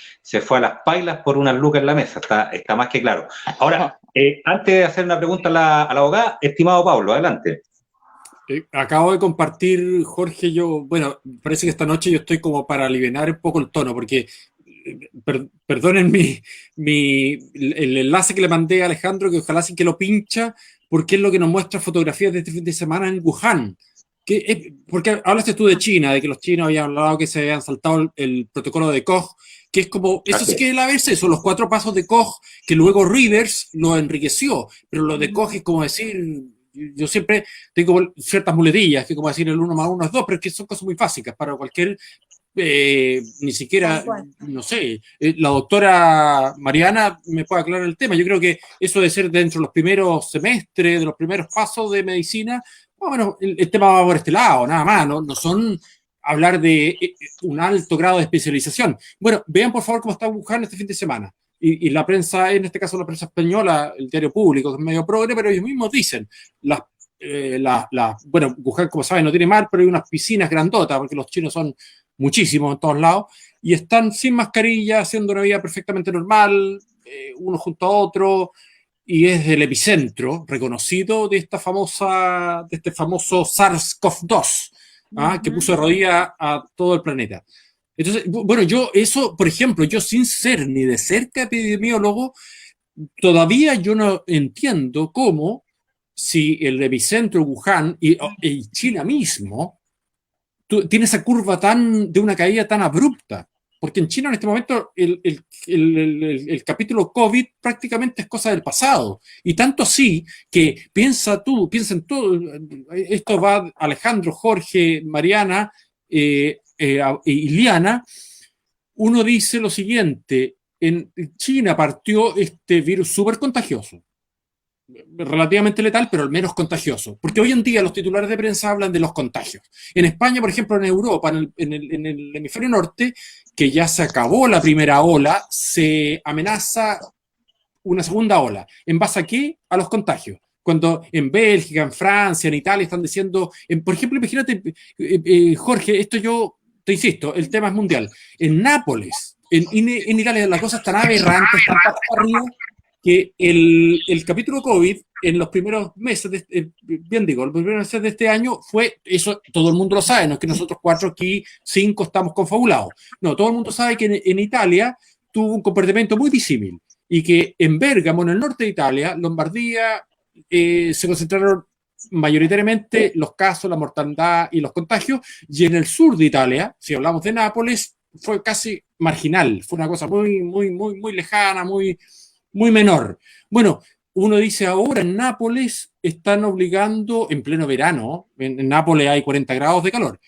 a las pailas por unas lucas en la mesa, está más que claro. Ahora, antes de hacer una pregunta a la abogada, estimado Pablo, adelante. Acabo de compartir, Jorge, bueno, parece que esta noche yo estoy como para aliviar un poco el tono, porque, perdonen el enlace que le mandé a Alejandro, que ojalá sí que lo pincha, porque es lo que nos muestra fotografías de este fin de semana en Wuhan. Porque hablaste tú de China, de que los chinos habían hablado que se habían saltado el protocolo de Koch, que es como, eso sí que es la ABC, son los 4 pasos de Koch, que luego Rivers lo enriqueció, pero lo de Koch es como decir, yo siempre tengo ciertas muletillas, que como decir el 1 más 1 es 2, pero es que son cosas muy básicas para cualquier, ni siquiera, no sé, la doctora Mariana me puede aclarar el tema. Yo creo que eso de ser dentro de los primeros semestres, de los primeros pasos de medicina, bueno, el tema va por este lado, nada más, no son hablar de un alto grado de especialización. Bueno, vean por favor cómo está Wuhan este fin de semana. Y la prensa, en este caso la prensa española, el diario público, que es medio progre, pero ellos mismos dicen, bueno, Wuhan, como saben, no tiene mar, pero hay unas piscinas grandotas, porque los chinos son muchísimos en todos lados, y están sin mascarilla, haciendo una vida perfectamente normal, uno junto a otro, y es el epicentro reconocido de este famoso SARS-CoV-2, que puso de rodillas a todo el planeta. Entonces, bueno, eso, por ejemplo, yo sin ser ni de cerca epidemiólogo, todavía yo no entiendo cómo, si el epicentro Wuhan y China mismo tiene esa curva de una caída tan abrupta. Porque en China en este momento el capítulo COVID prácticamente es cosa del pasado. Y tanto así que piensa en todo, esto va Alejandro, Jorge, Mariana, Iliana, uno dice lo siguiente, en China partió este virus súper contagioso, relativamente letal, pero al menos contagioso. Porque hoy en día los titulares de prensa hablan de los contagios. En España, por ejemplo, en Europa, en el hemisferio norte, que ya se acabó la primera ola, se amenaza una segunda ola. ¿En base a qué? A los contagios. Cuando en Bélgica, en Francia, en Italia están diciendo, por ejemplo, imagínate, Jorge, esto yo te insisto, el tema es mundial. En Nápoles, en Italia, las cosas están aberrantes, están para arriba, que el capítulo COVID en los primeros meses, bien digo, los primeros meses de este año fue, eso todo el mundo lo sabe, no es que nosotros 4 aquí, 5 estamos confabulados. No, todo el mundo sabe que en Italia tuvo un comportamiento muy disímil y que en Bérgamo, en el norte de Italia, Lombardía, se concentraron mayoritariamente los casos, la mortandad y los contagios, y en el sur de Italia, si hablamos de Nápoles, fue casi marginal, fue una cosa muy, muy, muy, muy lejana, muy menor. Bueno, uno dice ahora en Nápoles están obligando, en pleno verano, en Nápoles hay 40 grados de calor,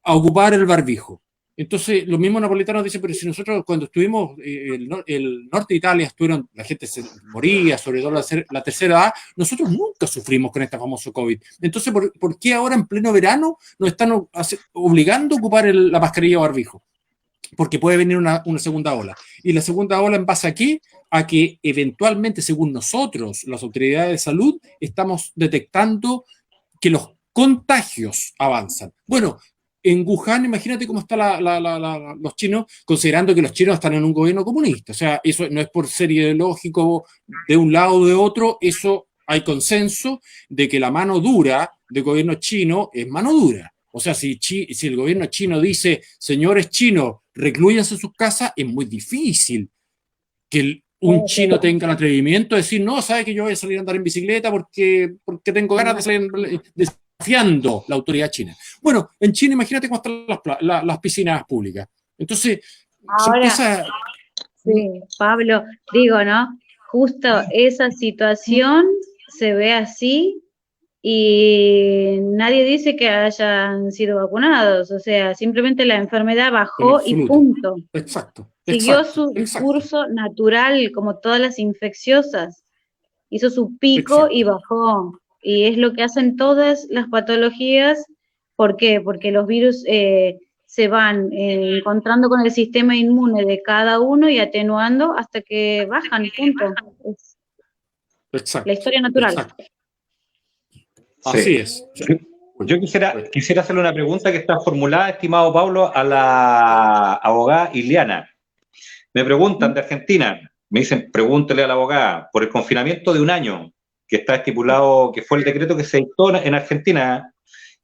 a ocupar el barbijo. Entonces, los mismos napolitanos dicen, pero si nosotros cuando estuvimos, el norte de Italia, la gente se moría, sobre todo la tercera edad, nosotros nunca sufrimos con este famoso COVID. Entonces, ¿por qué ahora en pleno verano nos están obligando a ocupar la mascarilla o barbijo? Porque puede venir una segunda ola. ¿Y la segunda ola en base a qué? A que eventualmente, según nosotros, las autoridades de salud, estamos detectando que los contagios avanzan. Bueno, en Wuhan, imagínate cómo están los chinos, considerando que los chinos están en un gobierno comunista. O sea, eso no es por ser ideológico de un lado o de otro, eso hay consenso de que la mano dura del gobierno chino es mano dura. O sea, si el gobierno chino dice, señores chinos, reclúyanse en sus casas, es muy difícil que un chino tenga el atrevimiento de decir, no, sabe que yo voy a salir a andar en bicicleta porque tengo ganas de salir desafiando la autoridad china. Bueno, en China imagínate cómo están las piscinas públicas. Entonces, ahora, sí, Pablo, digo, ¿no? Justo esa situación se ve así y nadie dice que hayan sido vacunados, o sea, simplemente la enfermedad bajó y punto. Exacto. Siguió su curso natural, como todas las infecciosas, hizo su pico y bajó. Y es lo que hacen todas las patologías. ¿Por qué? Porque los virus se van encontrando con el sistema inmune de cada uno y atenuando hasta que bajan, punto. Exacto. La historia natural. Exacto. Así es. Yo quisiera hacerle una pregunta que está formulada, estimado Pablo, a la abogada Iliana. Me preguntan de Argentina, me dicen, pregúntele a la abogada, por el confinamiento de un año que está estipulado, que fue el decreto que se dictó en Argentina,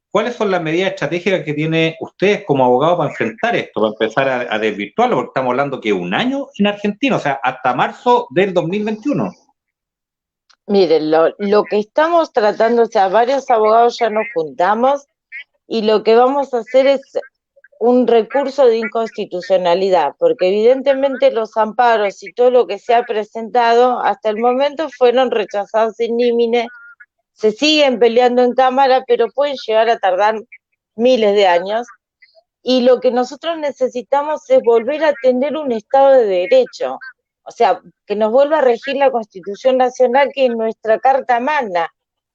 ¿cuáles son las medidas estratégicas que tiene ustedes como abogado para enfrentar esto, para empezar a desvirtuarlo? Porque estamos hablando que un año en Argentina, o sea, hasta marzo del 2021. Miren, lo que estamos tratando, o sea, varios abogados ya nos juntamos y lo que vamos a hacer es un recurso de inconstitucionalidad, porque evidentemente los amparos y todo lo que se ha presentado hasta el momento fueron rechazados in limine, se siguen peleando en Cámara, pero pueden llegar a tardar miles de años, y lo que nosotros necesitamos es volver a tener un Estado de Derecho, o sea, que nos vuelva a regir la Constitución Nacional, que es nuestra Carta Magna.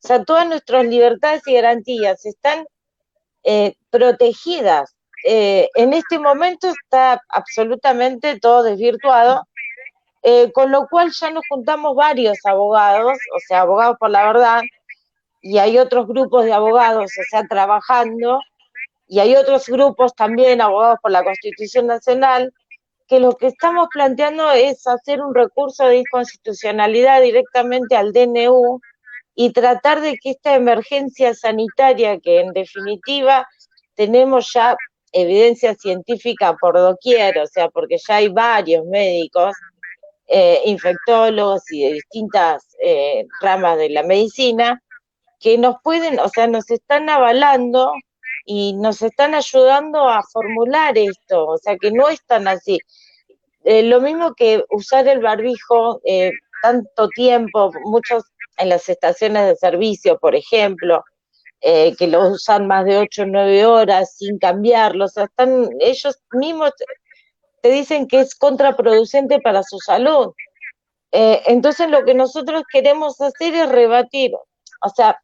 O sea, todas nuestras libertades y garantías están protegidas. En este momento está absolutamente todo desvirtuado, con lo cual ya nos juntamos varios abogados, o sea, abogados por la verdad, y hay otros grupos de abogados, o sea, trabajando, y hay otros grupos también, abogados por la Constitución Nacional, que lo que estamos planteando es hacer un recurso de inconstitucionalidad directamente al DNU y tratar de que esta emergencia sanitaria, que en definitiva tenemos ya evidencia científica por doquier, o sea, porque ya hay varios médicos, infectólogos y de distintas ramas de la medicina, que nos pueden, o sea, nos están avalando y nos están ayudando a formular esto, o sea, que no es tan así. Lo mismo que usar el barbijo tanto tiempo, muchos en las estaciones de servicio, por ejemplo, que lo usan más de 8 o 9 horas sin cambiarlo, o sea, ellos mismos te dicen que es contraproducente para su salud. Entonces lo que nosotros queremos hacer es rebatir, o sea,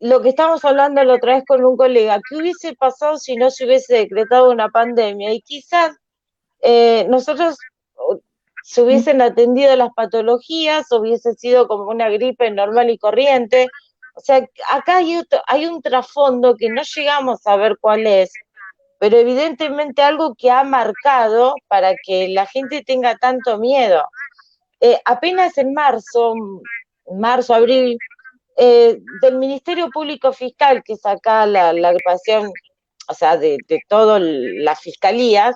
lo que estamos hablando la otra vez con un colega, ¿qué hubiese pasado si no se hubiese decretado una pandemia? Y quizás nosotros se hubiesen atendido las patologías, hubiese sido como una gripe normal y corriente. O sea, acá hay un trasfondo que no llegamos a ver cuál es, pero evidentemente algo que ha marcado para que la gente tenga tanto miedo. Apenas en marzo, abril, del Ministerio Público Fiscal, que es acá la agrupación, o sea, de todas las fiscalías,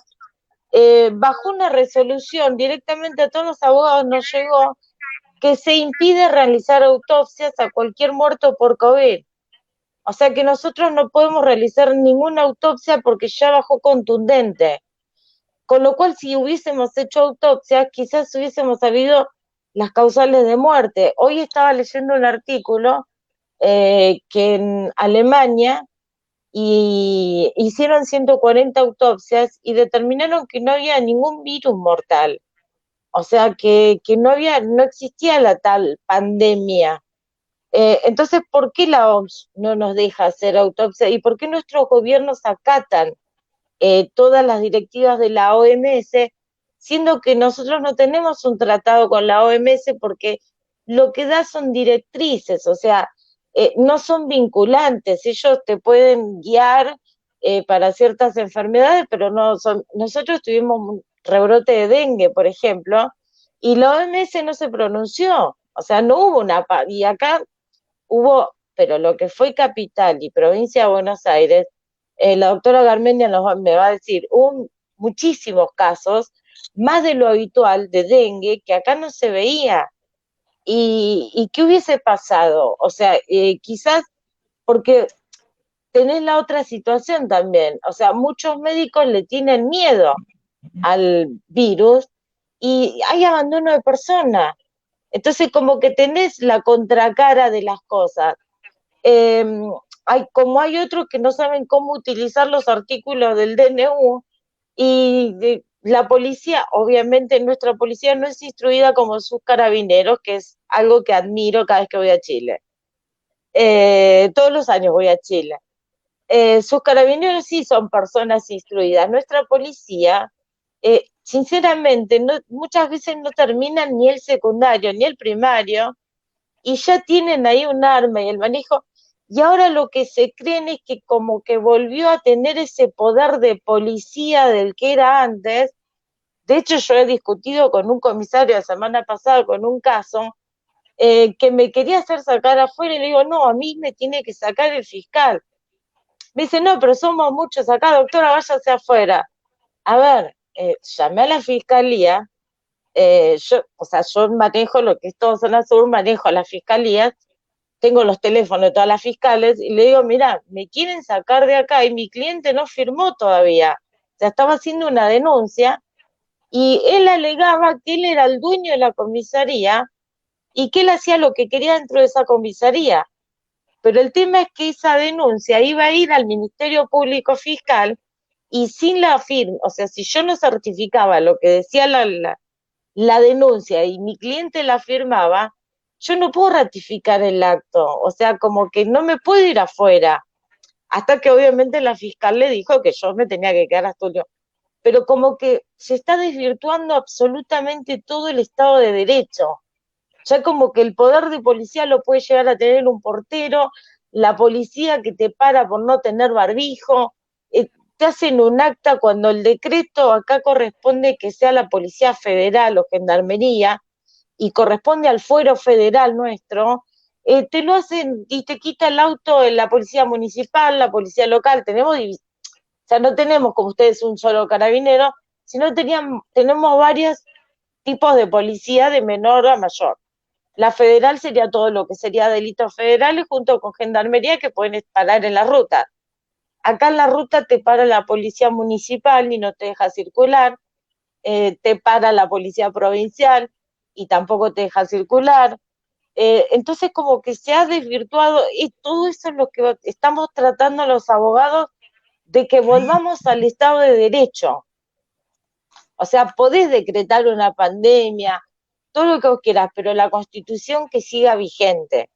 bajó una resolución directamente a todos los abogados, nos llegó, que se impide realizar autopsias a cualquier muerto por COVID. O sea que nosotros no podemos realizar ninguna autopsia porque ya bajó contundente. Con lo cual, si hubiésemos hecho autopsias, quizás hubiésemos sabido las causales de muerte. Hoy estaba leyendo un artículo que en Alemania hicieron 140 autopsias y determinaron que no había ningún virus mortal. O sea, que no existía la tal pandemia. Entonces, ¿por qué la OMS no nos deja hacer autopsia? ¿Y por qué nuestros gobiernos acatan todas las directivas de la OMS, siendo que nosotros no tenemos un tratado con la OMS porque lo que da son directrices, o sea, no son vinculantes, ellos te pueden guiar para ciertas enfermedades, pero no son. Nosotros tuvimos un rebrote de dengue, por ejemplo, y la OMS no se pronunció, o sea, no hubo y acá hubo, pero lo que fue capital y provincia de Buenos Aires, la doctora Garmendia me va a decir, muchísimos casos, más de lo habitual de dengue, que acá no se veía. ¿Y qué hubiese pasado? O sea, quizás porque tenés la otra situación también, o sea, muchos médicos le tienen miedo al virus y hay abandono de personas. Entonces, como que tenés la contracara de las cosas. Hay otros que no saben cómo utilizar los artículos del DNU y la policía, obviamente nuestra policía no es instruida como sus carabineros, que es algo que admiro cada vez que voy a Chile. Todos los años voy a Chile. Sus carabineros sí son personas instruidas. Nuestra policía, sinceramente, muchas veces no terminan ni el secundario ni el primario, y ya tienen ahí un arma y el manejo, y ahora lo que se creen es que como que volvió a tener ese poder de policía del que era antes. De hecho, yo he discutido con un comisario la semana pasada con un caso que me quería hacer sacar afuera y le digo, no, a mí me tiene que sacar el fiscal. Me dice, no, pero somos muchos acá, doctora, váyase afuera. A ver, llamé a la fiscalía, yo manejo lo que es todo zona sur, manejo a las fiscalías, tengo los teléfonos de todas las fiscales y le digo, mira, me quieren sacar de acá y mi cliente no firmó todavía. O sea, estaba haciendo una denuncia y él alegaba que él era el dueño de la comisaría y que él hacía lo que quería dentro de esa comisaría. Pero el tema es que esa denuncia iba a ir al Ministerio Público Fiscal y sin la firma, o sea, si yo no certificaba lo que decía la denuncia y mi cliente la firmaba, yo no puedo ratificar el acto, o sea, como que no me puedo ir afuera, hasta que obviamente la fiscal le dijo que yo me tenía que quedar hasta último. Pero como que se está desvirtuando absolutamente todo el Estado de Derecho. Ya como que el poder de policía lo puede llegar a tener un portero, la policía que te para por no tener barbijo, te hacen un acta cuando el decreto acá corresponde que sea la Policía Federal o Gendarmería, y corresponde al fuero federal nuestro, te lo hacen y te quita el auto en la policía municipal, la policía local, o sea, no tenemos como ustedes un solo carabinero, sino tenemos varios tipos de policía de menor a mayor. La federal sería todo lo que sería delitos federales junto con gendarmería que pueden parar en la ruta. Acá en la ruta te para la policía municipal y no te deja circular, te para la policía provincial y tampoco te deja circular. Entonces como que se ha desvirtuado y todo eso es lo que estamos tratando los abogados de que volvamos al Estado de Derecho. O sea, podés decretar una pandemia, todo lo que vos quieras, pero la Constitución que siga vigente.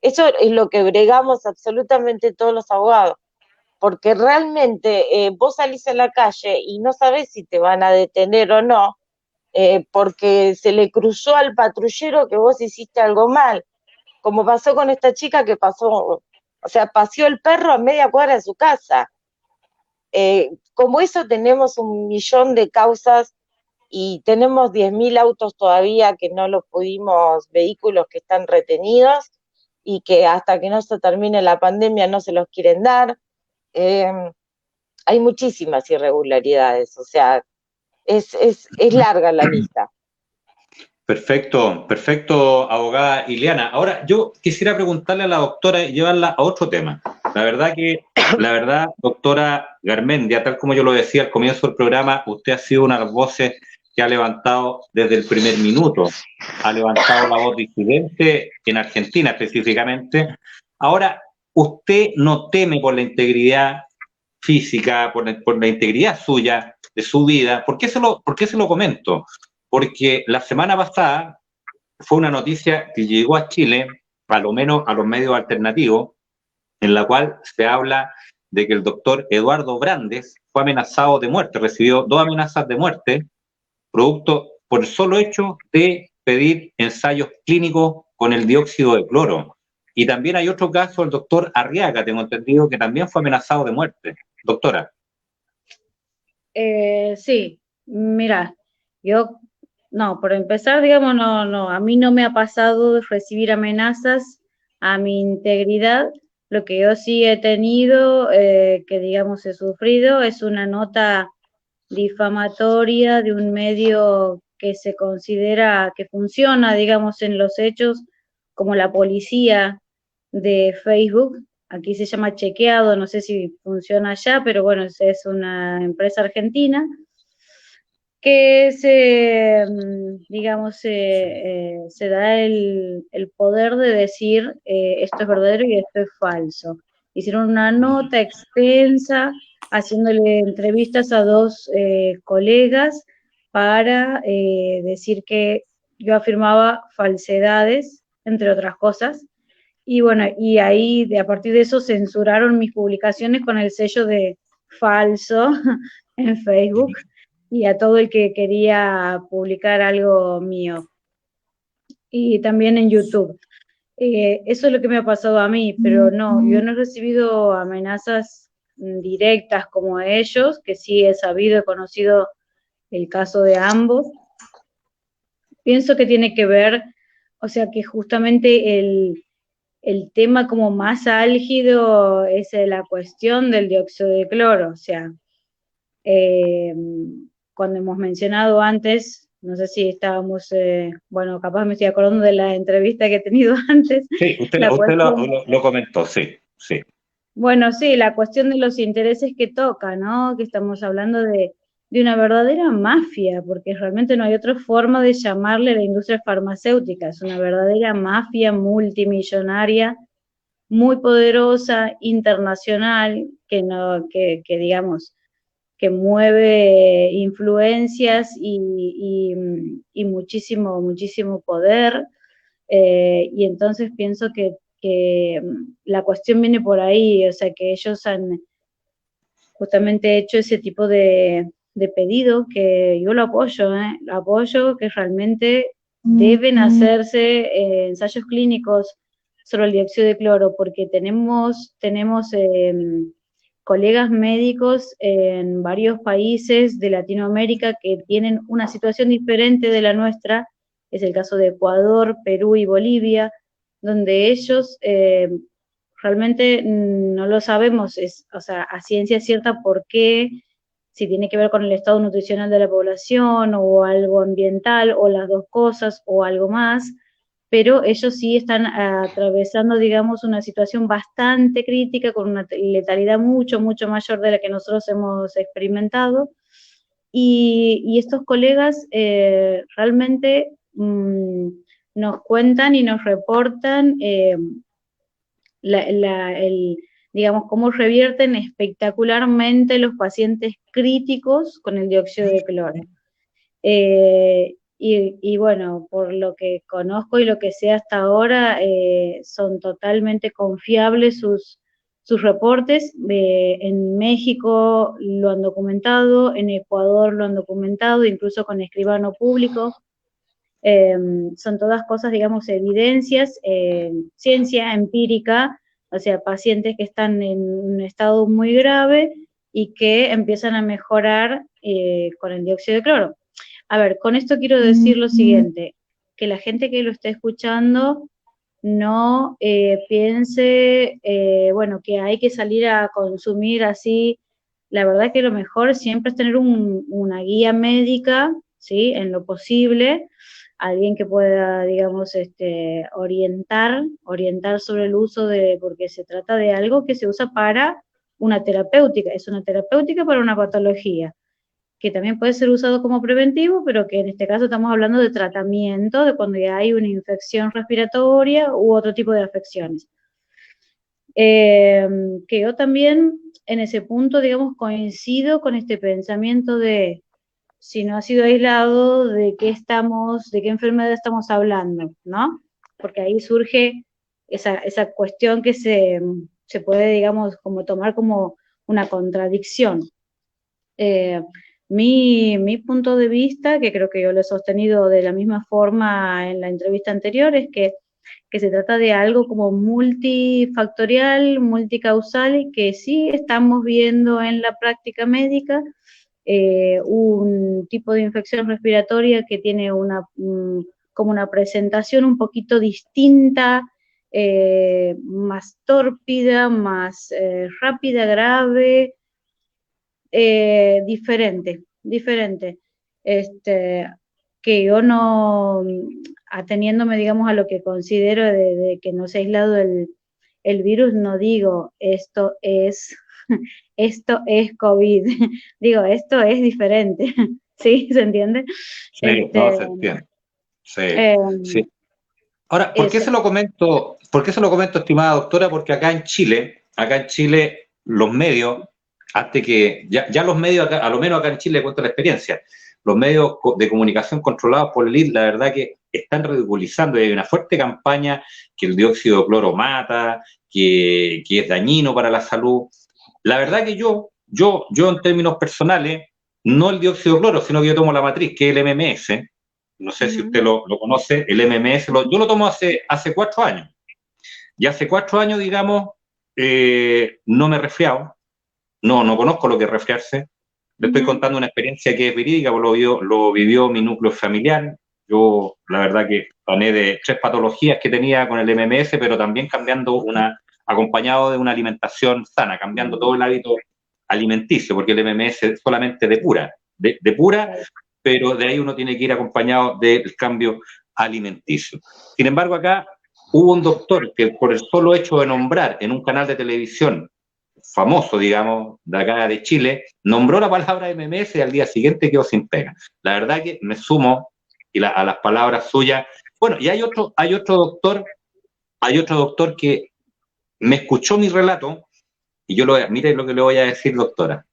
Eso es lo que bregamos absolutamente todos los abogados, porque realmente vos salís a la calle y no sabés si te van a detener o no, porque se le cruzó al patrullero que vos hiciste algo mal, como pasó con esta chica que paseó el perro a media cuadra de su casa. Como eso tenemos 1.000.000 de causas y tenemos 10.000 autos todavía que no los pudimos, vehículos que están retenidos y que hasta que no se termine la pandemia no se los quieren dar. Hay muchísimas irregularidades, o sea, es larga la lista. Perfecto, perfecto, abogada Ileana. Ahora, yo quisiera preguntarle a la doctora y llevarla a otro tema. La verdad, doctora Garmendia, tal como yo lo decía al comienzo del programa, usted ha sido una de las voces que ha levantado desde el primer minuto, ha levantado la voz disidente en Argentina específicamente. Ahora, usted no teme por la integridad física, por la integridad suya, de su vida. ¿Por qué se lo comento? Porque la semana pasada fue una noticia que llegó a Chile, a lo menos a los medios alternativos, en la cual se habla de que el doctor Eduardo Brandes fue amenazado de muerte, recibió 2 amenazas de muerte, producto por el solo hecho de pedir ensayos clínicos con el dióxido de cloro. Y también hay otro caso, el doctor Arriaga, tengo entendido, que también fue amenazado de muerte. Doctora. Sí, mira, no, por empezar, digamos, no, a mí no me ha pasado recibir amenazas a mi integridad. Lo que yo sí he tenido, que digamos he sufrido, es una nota difamatoria de un medio que se considera que funciona, digamos, en los hechos, como la policía de Facebook. Aquí se llama Chequeado, no sé si funciona allá, pero bueno, es una empresa argentina que digamos, se da el poder de decir esto es verdadero y esto es falso. Hicieron una nota extensa haciéndole entrevistas a 2 colegas para decir que yo afirmaba falsedades, entre otras cosas, y bueno, y ahí a partir de eso censuraron mis publicaciones con el sello de falso en Facebook y a todo el que quería publicar algo mío. Y también en YouTube. Eso es lo que me ha pasado a mí, pero no, yo no he recibido amenazas directas como ellos, que sí he sabido, he conocido el caso de ambos. Pienso que tiene que ver, o sea, que justamente el tema como más álgido es la cuestión del dióxido de cloro, o sea, eh, cuando hemos mencionado antes, no sé si estábamos, bueno, capaz me estoy acordando de la entrevista que he tenido antes, Sí, usted, la usted cuestión, lo comentó, sí, sí. bueno, sí, la cuestión de los intereses que toca, ¿no? Que estamos hablando de una verdadera mafia, porque realmente no hay otra forma de llamarle la industria farmacéutica, es una verdadera mafia multimillonaria, muy poderosa, internacional, que no, que digamos, que mueve influencias y muchísimo, muchísimo poder. Y entonces pienso que la cuestión viene por ahí, o sea, que ellos han justamente hecho ese tipo de pedido que yo lo apoyo, que realmente deben hacerse ensayos clínicos sobre el dióxido de cloro, porque tenemos colegas médicos en varios países de Latinoamérica que tienen una situación diferente de la nuestra, es el caso de Ecuador, Perú y Bolivia, donde ellos realmente no lo sabemos, o sea, a ciencia cierta por qué, si tiene que ver con el estado nutricional de la población o algo ambiental o las dos cosas o algo más, pero ellos sí están atravesando, digamos, una situación bastante crítica con una letalidad mucho, mucho mayor de la que nosotros hemos experimentado. Y estos colegas realmente nos cuentan y nos reportan digamos, cómo revierten espectacularmente los pacientes críticos con el dióxido de cloro. Y bueno, por lo que conozco y lo que sé hasta ahora, son totalmente confiables sus reportes. En México lo han documentado, en Ecuador lo han documentado, incluso con escribano público. Son todas cosas, digamos, evidencias, ciencia empírica, o sea, pacientes que están en un estado muy grave y que empiezan a mejorar con el dióxido de cloro. A ver, con esto quiero decir lo siguiente, que la gente que lo esté escuchando no piense, bueno, que hay que salir a consumir así. La verdad que lo mejor siempre es tener una guía médica, ¿sí? En lo posible, alguien que pueda, digamos, orientar sobre el uso porque se trata de algo que se usa para una terapéutica, es una terapéutica para una patología, que también puede ser usado como preventivo, pero que en este caso estamos hablando de tratamiento, de cuando ya hay una infección respiratoria u otro tipo de afecciones. Que yo también en ese punto, digamos, coincido con este pensamiento de si no ha sido aislado, de qué enfermedad estamos hablando, ¿no? Porque ahí surge esa cuestión que se puede, digamos, como tomar como una contradicción. Mi punto de vista, que creo que yo lo he sostenido de la misma forma en la entrevista anterior, es que se trata de algo como multifactorial, multicausal, y que sí estamos viendo en la práctica médica un tipo de infección respiratoria que tiene como una presentación un poquito distinta, más tórpida, más rápida, grave, diferente. Que yo no, ateniéndome, digamos, a lo que considero de que no se ha aislado el virus, no digo esto es COVID, digo esto es diferente, ¿sí? ¿Se entiende? Sí, no, se entiende. Sí, sí. Ahora, ¿por qué se lo comento, estimada doctora? Porque acá en Chile, los medios, antes que, ya los medios, acá, a lo menos acá en Chile, cuento la experiencia, los medios de comunicación controlados por el IL, la verdad que están ridiculizando, y hay una fuerte campaña que el dióxido de cloro mata, que es dañino para la salud. La verdad que yo en términos personales, no el dióxido de cloro, sino que yo tomo la matriz, que es el MMS. No sé si usted lo conoce, el MMS, yo lo tomo hace 4 años. Y hace 4 años, digamos, no me he resfriado, no conozco lo que es resfriarse. Le estoy contando una experiencia que es verídica, porque lo vivió mi núcleo familiar. Yo, la verdad que gané de 3 patologías que tenía con el MMS, pero también acompañado de una alimentación sana, cambiando todo el hábito alimenticio, porque el MMS es solamente de pura, pero de ahí uno tiene que ir acompañado del cambio alimenticio. Sin embargo, acá hubo un doctor que por el solo hecho de nombrar en un canal de televisión famoso, digamos, de acá de Chile, nombró la palabra MMS y al día siguiente quedó sin pega. La verdad que me sumo a las palabras suyas. Bueno, y hay otro doctor que me escuchó mi relato y mire lo que le voy a decir, doctora.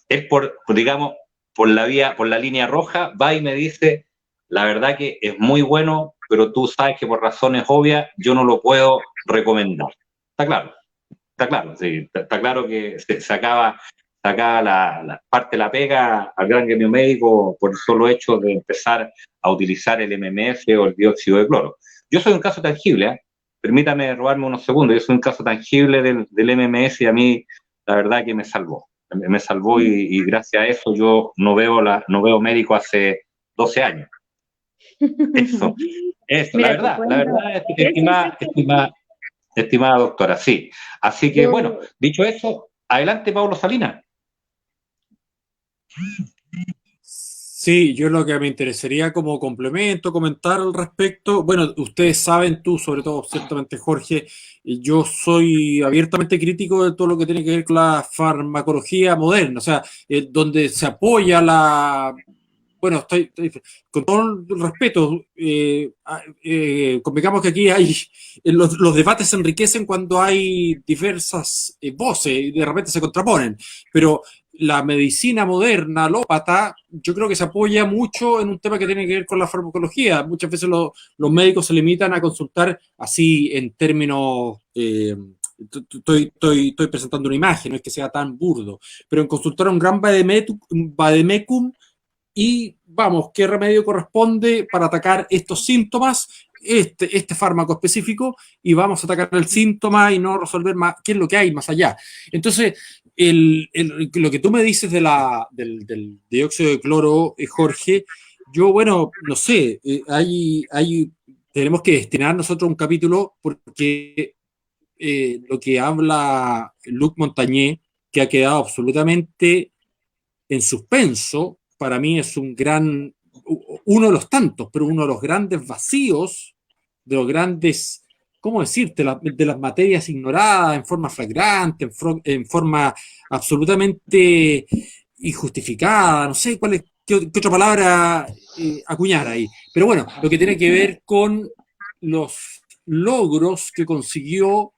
Él digamos, por la línea roja, va y me dice, la verdad que es muy bueno, pero tú sabes que por razones obvias yo no lo puedo recomendar. Está claro, sí, está claro que se acaba la parte de la pega al gran gremio médico por el solo hecho de empezar a utilizar el MMS o el dióxido de cloro. Yo soy un caso tangible, ¿eh? Permítame robarme unos segundos, yo soy un caso tangible del MMS y a mí la verdad que me salvó y gracias a eso yo no veo médico hace 12 años. Eso, Mira, la verdad, estimada doctora, sí. Así que, bueno, dicho eso, adelante, Pablo Salinas. Sí, yo lo que me interesaría como complemento, comentar al respecto, bueno, ustedes saben, tú sobre todo, ciertamente Jorge, yo soy abiertamente crítico de todo lo que tiene que ver con la farmacología moderna, o sea, donde se apoya bueno, con todo el respeto, convengamos que aquí los debates se enriquecen cuando hay diversas voces y de repente se contraponen, pero la medicina moderna, alópata, yo creo que se apoya mucho en un tema que tiene que ver con la farmacología. Muchas veces los médicos se limitan a consultar así en términos... Estoy presentando una imagen, no es que sea tan burdo, pero en consultar un gran vademecum y vamos, ¿qué remedio corresponde para atacar estos síntomas? Este fármaco específico, y vamos a atacar el síntoma y no resolver más qué es lo que hay más allá. Entonces, lo que tú me dices del dióxido de cloro, Jorge, yo, bueno, no sé, tenemos que destinar nosotros un capítulo porque lo que habla Luc Montagné, que ha quedado absolutamente en suspenso, para mí es uno de los tantos, pero uno de los grandes vacíos, de los grandes, ¿cómo decirte?, de las materias ignoradas en forma flagrante, en forma absolutamente injustificada, no sé qué otra palabra acuñar ahí. Pero bueno, lo que tiene que ver con los logros que consiguió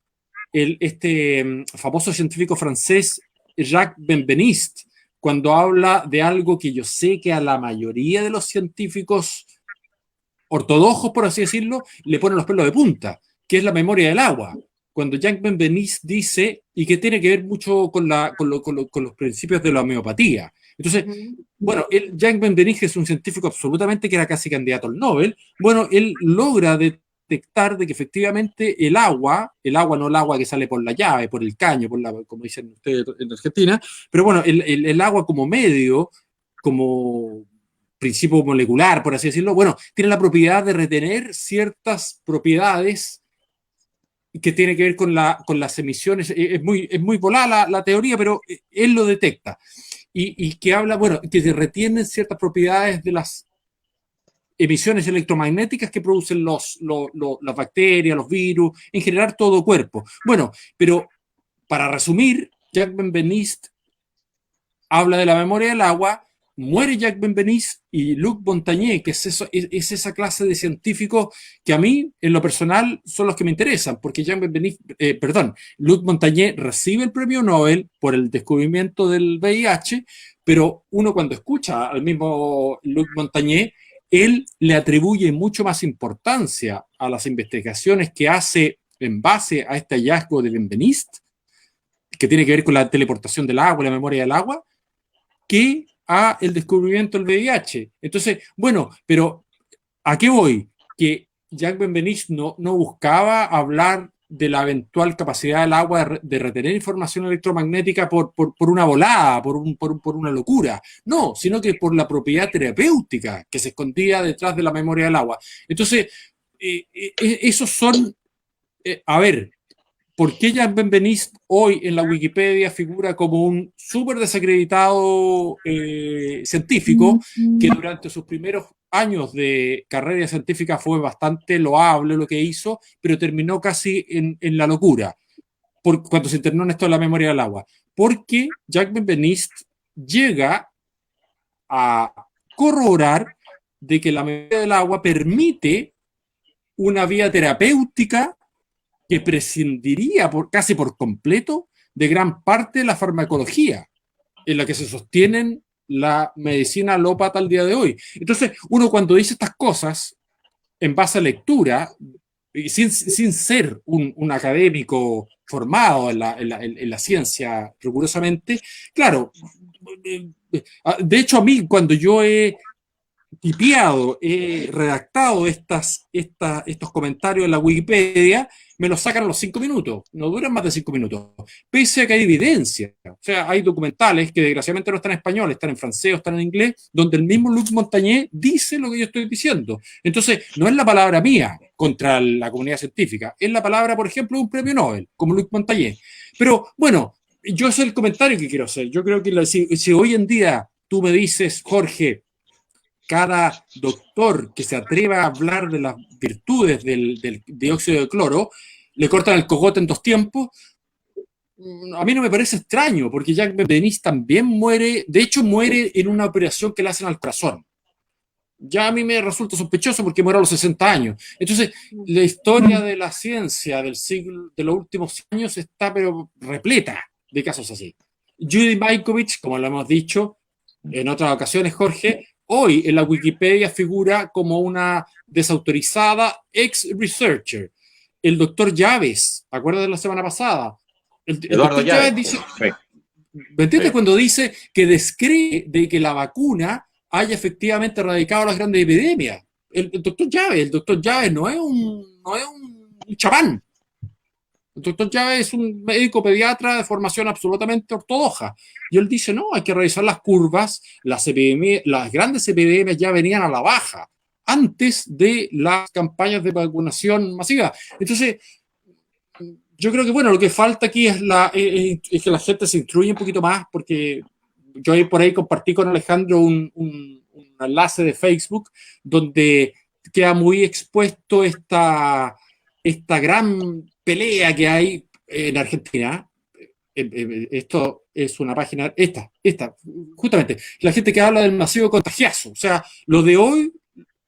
este famoso científico francés Jacques Benveniste, cuando habla de algo que yo sé que a la mayoría de los científicos ortodoxos, por así decirlo, le ponen los pelos de punta, que es la memoria del agua. Cuando Jacques Benveniste dice, y que tiene que ver mucho con los principios de la homeopatía. Entonces, bueno, Jacques Benveniste es un científico absolutamente que era casi candidato al Nobel. Bueno, él logra detectar de que efectivamente el agua no el agua que sale por la llave, por el caño, como dicen ustedes en Argentina, pero bueno, el agua como medio, como principio molecular, por así decirlo, bueno, tiene la propiedad de retener ciertas propiedades que tiene que ver con las emisiones. Es muy volada la teoría, pero él lo detecta. Y que habla, bueno, que se retienen ciertas propiedades de las emisiones electromagnéticas que producen las bacterias, los virus, en general todo cuerpo. Bueno, pero para resumir, Jacques Benveniste habla de la memoria del agua, muere Jacques Benveniste y Luc Montagné, que es esa clase de científicos que a mí, en lo personal, son los que me interesan, porque Luc Montagné recibe el premio Nobel por el descubrimiento del VIH, pero uno cuando escucha al mismo Luc Montagné, él le atribuye mucho más importancia a las investigaciones que hace en base a este hallazgo de Benveniste, que tiene que ver con la teleportación del agua, la memoria del agua, que a el descubrimiento del VIH. Entonces, bueno, pero ¿a qué voy? Que Jacques Benveniste no buscaba hablar de la eventual capacidad del agua de retener información electromagnética por una volada, por una locura. No, sino que por la propiedad terapéutica que se escondía detrás de la memoria del agua. Entonces, esos son, a ver, ¿por qué Jacques Benveniste hoy en la Wikipedia figura como un súper desacreditado científico que durante sus primeros años de carrera científica fue bastante loable lo que hizo, pero terminó casi en la locura cuando se internó en esto de la memoria del agua? Porque Jacques Benveniste llega a corroborar de que la memoria del agua permite una vía terapéutica que prescindiría casi por completo de gran parte de la farmacología en la que se sostienen la medicina alópata al día de hoy. Entonces, uno cuando dice estas cosas, en base a lectura, y sin ser un académico formado en la ciencia rigurosamente, claro, de hecho a mí cuando yo he tipeado, he redactado estos comentarios en la Wikipedia, me los sacan a los 5 minutos, no duran más de 5 minutos, pese a que hay evidencia. O sea, hay documentales que desgraciadamente no están en español, están en francés o están en inglés, donde el mismo Luc Montagné dice lo que yo estoy diciendo. Entonces, no es la palabra mía contra la comunidad científica, es la palabra, por ejemplo, de un premio Nobel, como Luc Montagné. Pero, bueno, yo ese es el comentario que quiero hacer. Yo creo que si hoy en día tú me dices, Jorge, cada doctor que se atreva a hablar de las virtudes del dióxido de cloro, le cortan el cogote en 2 tiempos. A mí no me parece extraño, porque Jacques Benveniste también muere, de hecho muere en una operación que le hacen al corazón. Ya a mí me resulta sospechoso porque muere a los 60 años. Entonces, la historia de la ciencia del siglo, de los últimos años está pero repleta de casos así. Judy Mikovits, como lo hemos dicho en otras ocasiones, Jorge, hoy en la Wikipedia figura como una desautorizada ex-researcher. El doctor Llaves, ¿acuerdas de la semana pasada? El doctor Llaves dice, ¿me entiendes? Cuando dice que descree de que la vacuna haya efectivamente erradicado las grandes epidemias. El doctor Llaves no es un chamán. El doctor Llaves es un médico pediatra de formación absolutamente ortodoxa. Y él dice, no, hay que revisar las curvas, las grandes epidemias ya venían a la baja antes de las campañas de vacunación masiva. Entonces, yo creo que, bueno, lo que falta aquí es que la gente se instruya un poquito más, porque yo por ahí compartí con Alejandro un enlace de Facebook donde queda muy expuesto esta gran pelea que hay en Argentina. Esto es una página, esta, justamente, la gente que habla del masivo contagiazo. O sea, los de hoy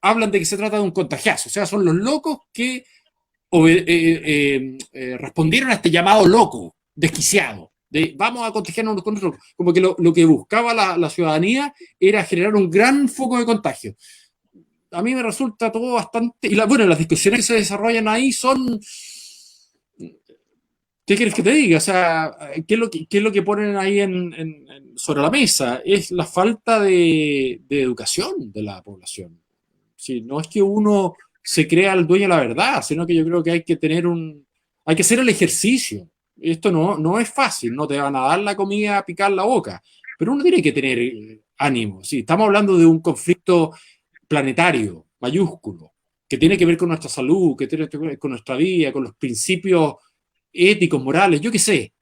hablan de que se trata de un contagiazo. O sea, son los locos que respondieron a este llamado loco, desquiciado, de vamos a contagiarnos con nosotros. Como que lo que buscaba la ciudadanía era generar un gran foco de contagio. A mí me resulta todo bastante... Y bueno, las discusiones que se desarrollan ahí son... ¿Qué quieres que te diga? O sea, ¿qué es lo que ponen ahí sobre la mesa? Es la falta de educación de la población. Sí, no es que uno se crea el dueño de la verdad, sino que yo creo que hay que hay que hacer el ejercicio. Esto no es fácil, no te van a dar la comida a picar la boca, pero uno tiene que tener ánimo. Sí, estamos hablando de un conflicto planetario, mayúsculo, que tiene que ver con nuestra salud, que tiene que ver con nuestra vida, con los principios éticos, morales, yo qué sé.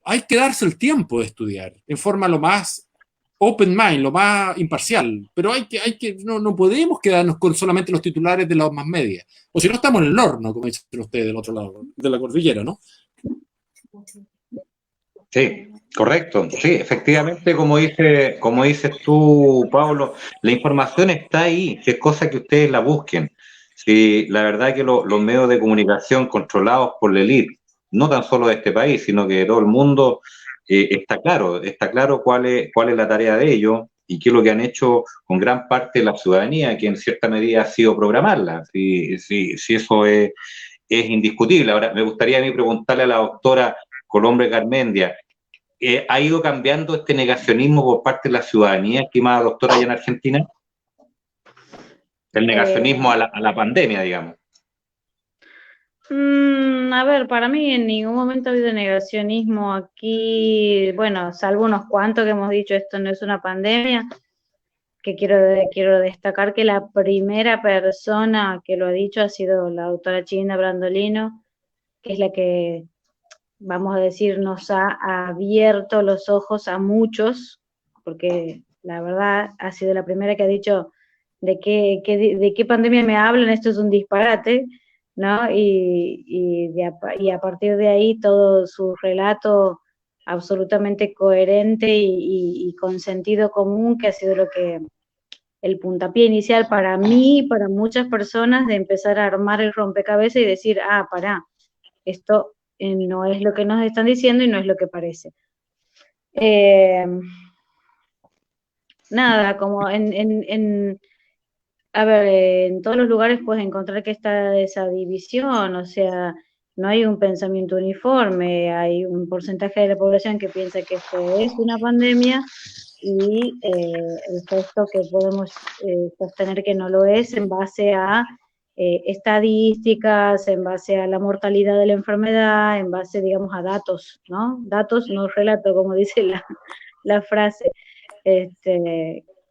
Hay que darse el tiempo de estudiar en forma lo más open mind, lo más imparcial, pero no podemos quedarnos con solamente los titulares de las más medias, o si no estamos en el horno, como dicen ustedes del otro lado de la cordillera, ¿no? Sí, correcto. Sí, efectivamente, como dices tú, Pablo, la información está ahí, es cosa que ustedes la busquen. Sí, la verdad que los medios de comunicación controlados por la élite, no tan solo de este país, sino que de todo el mundo, está claro cuál es la tarea de ellos y qué es lo que han hecho con gran parte de la ciudadanía, que en cierta medida ha sido programarla. Sí, eso es indiscutible. Ahora, me gustaría a mí preguntarle a la doctora Colombre Garmendia, ¿ha ido cambiando este negacionismo por parte de la ciudadanía, estimada doctora, allá en Argentina? El negacionismo a la pandemia, digamos. A ver, para mí en ningún momento ha habido negacionismo aquí, bueno, salvo unos cuantos que hemos dicho esto no es una pandemia, que quiero destacar que la primera persona que lo ha dicho ha sido la doctora Chinda Brandolino, que es la que, vamos a decir, nos ha abierto los ojos a muchos, porque la verdad ha sido la primera que ha dicho de qué pandemia me hablan, esto es un disparate, ¿no? Y a partir de ahí todo su relato absolutamente coherente y con sentido común, que ha sido lo que el puntapié inicial para mí y para muchas personas de empezar a armar el rompecabezas y decir, pará, esto no es lo que nos están diciendo y no es lo que parece. Nada, como a ver, en todos los lugares puedes encontrar que está esa división, o sea, no hay un pensamiento uniforme, hay un porcentaje de la población que piensa que esto es una pandemia y el resto que podemos sostener que no lo es en base a estadísticas, en base a la mortalidad de la enfermedad, en base, digamos, a datos, ¿no? Datos, no relato, como dice la frase.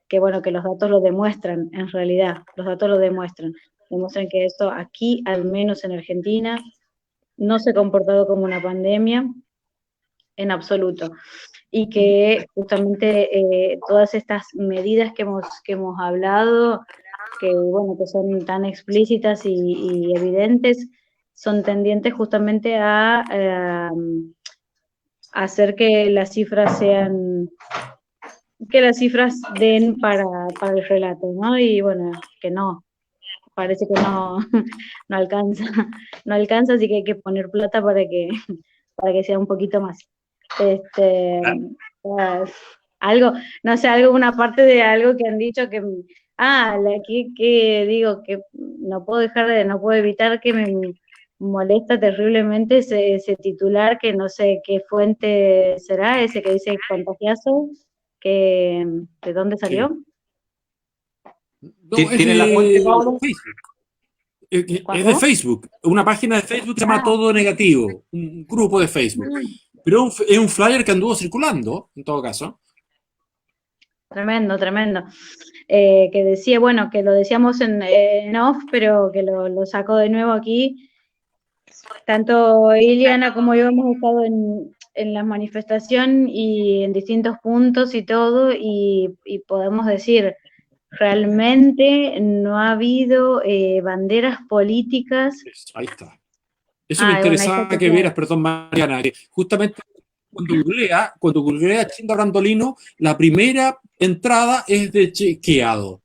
Que bueno, que los datos lo demuestran, en realidad, los datos lo demuestran que esto aquí, al menos en Argentina, no se ha comportado como una pandemia en absoluto, y que justamente todas estas medidas que hemos hablado, que bueno, que son tan explícitas y evidentes, son tendientes justamente a hacer que las cifras den para el relato, ¿no? Y bueno, que no, parece que no, no alcanza, así que hay que poner plata para que sea un poquito más. Algo, no sé, una parte de algo que han dicho que, que digo que no puedo evitar que me molesta terriblemente ese titular, que no sé qué fuente será, ese que dice contagiazo, ¿de dónde salió? No, es ¿Tiene la fuente, Pablo? Es de Facebook, una página de Facebook que se llama Todo Negativo, un grupo de Facebook. Pero es un flyer que anduvo circulando, en todo caso. Tremendo. Que decía, bueno, que lo decíamos en off, pero que lo sacó de nuevo aquí. Tanto Iliana como yo hemos estado en la manifestación y en distintos puntos y todo, y podemos decir, realmente no ha habido banderas políticas. Ahí está. Eso me interesaba que vieras, perdón, Mariana, que justamente cuando googlea Chinda Brandolino, la primera entrada es de chequeado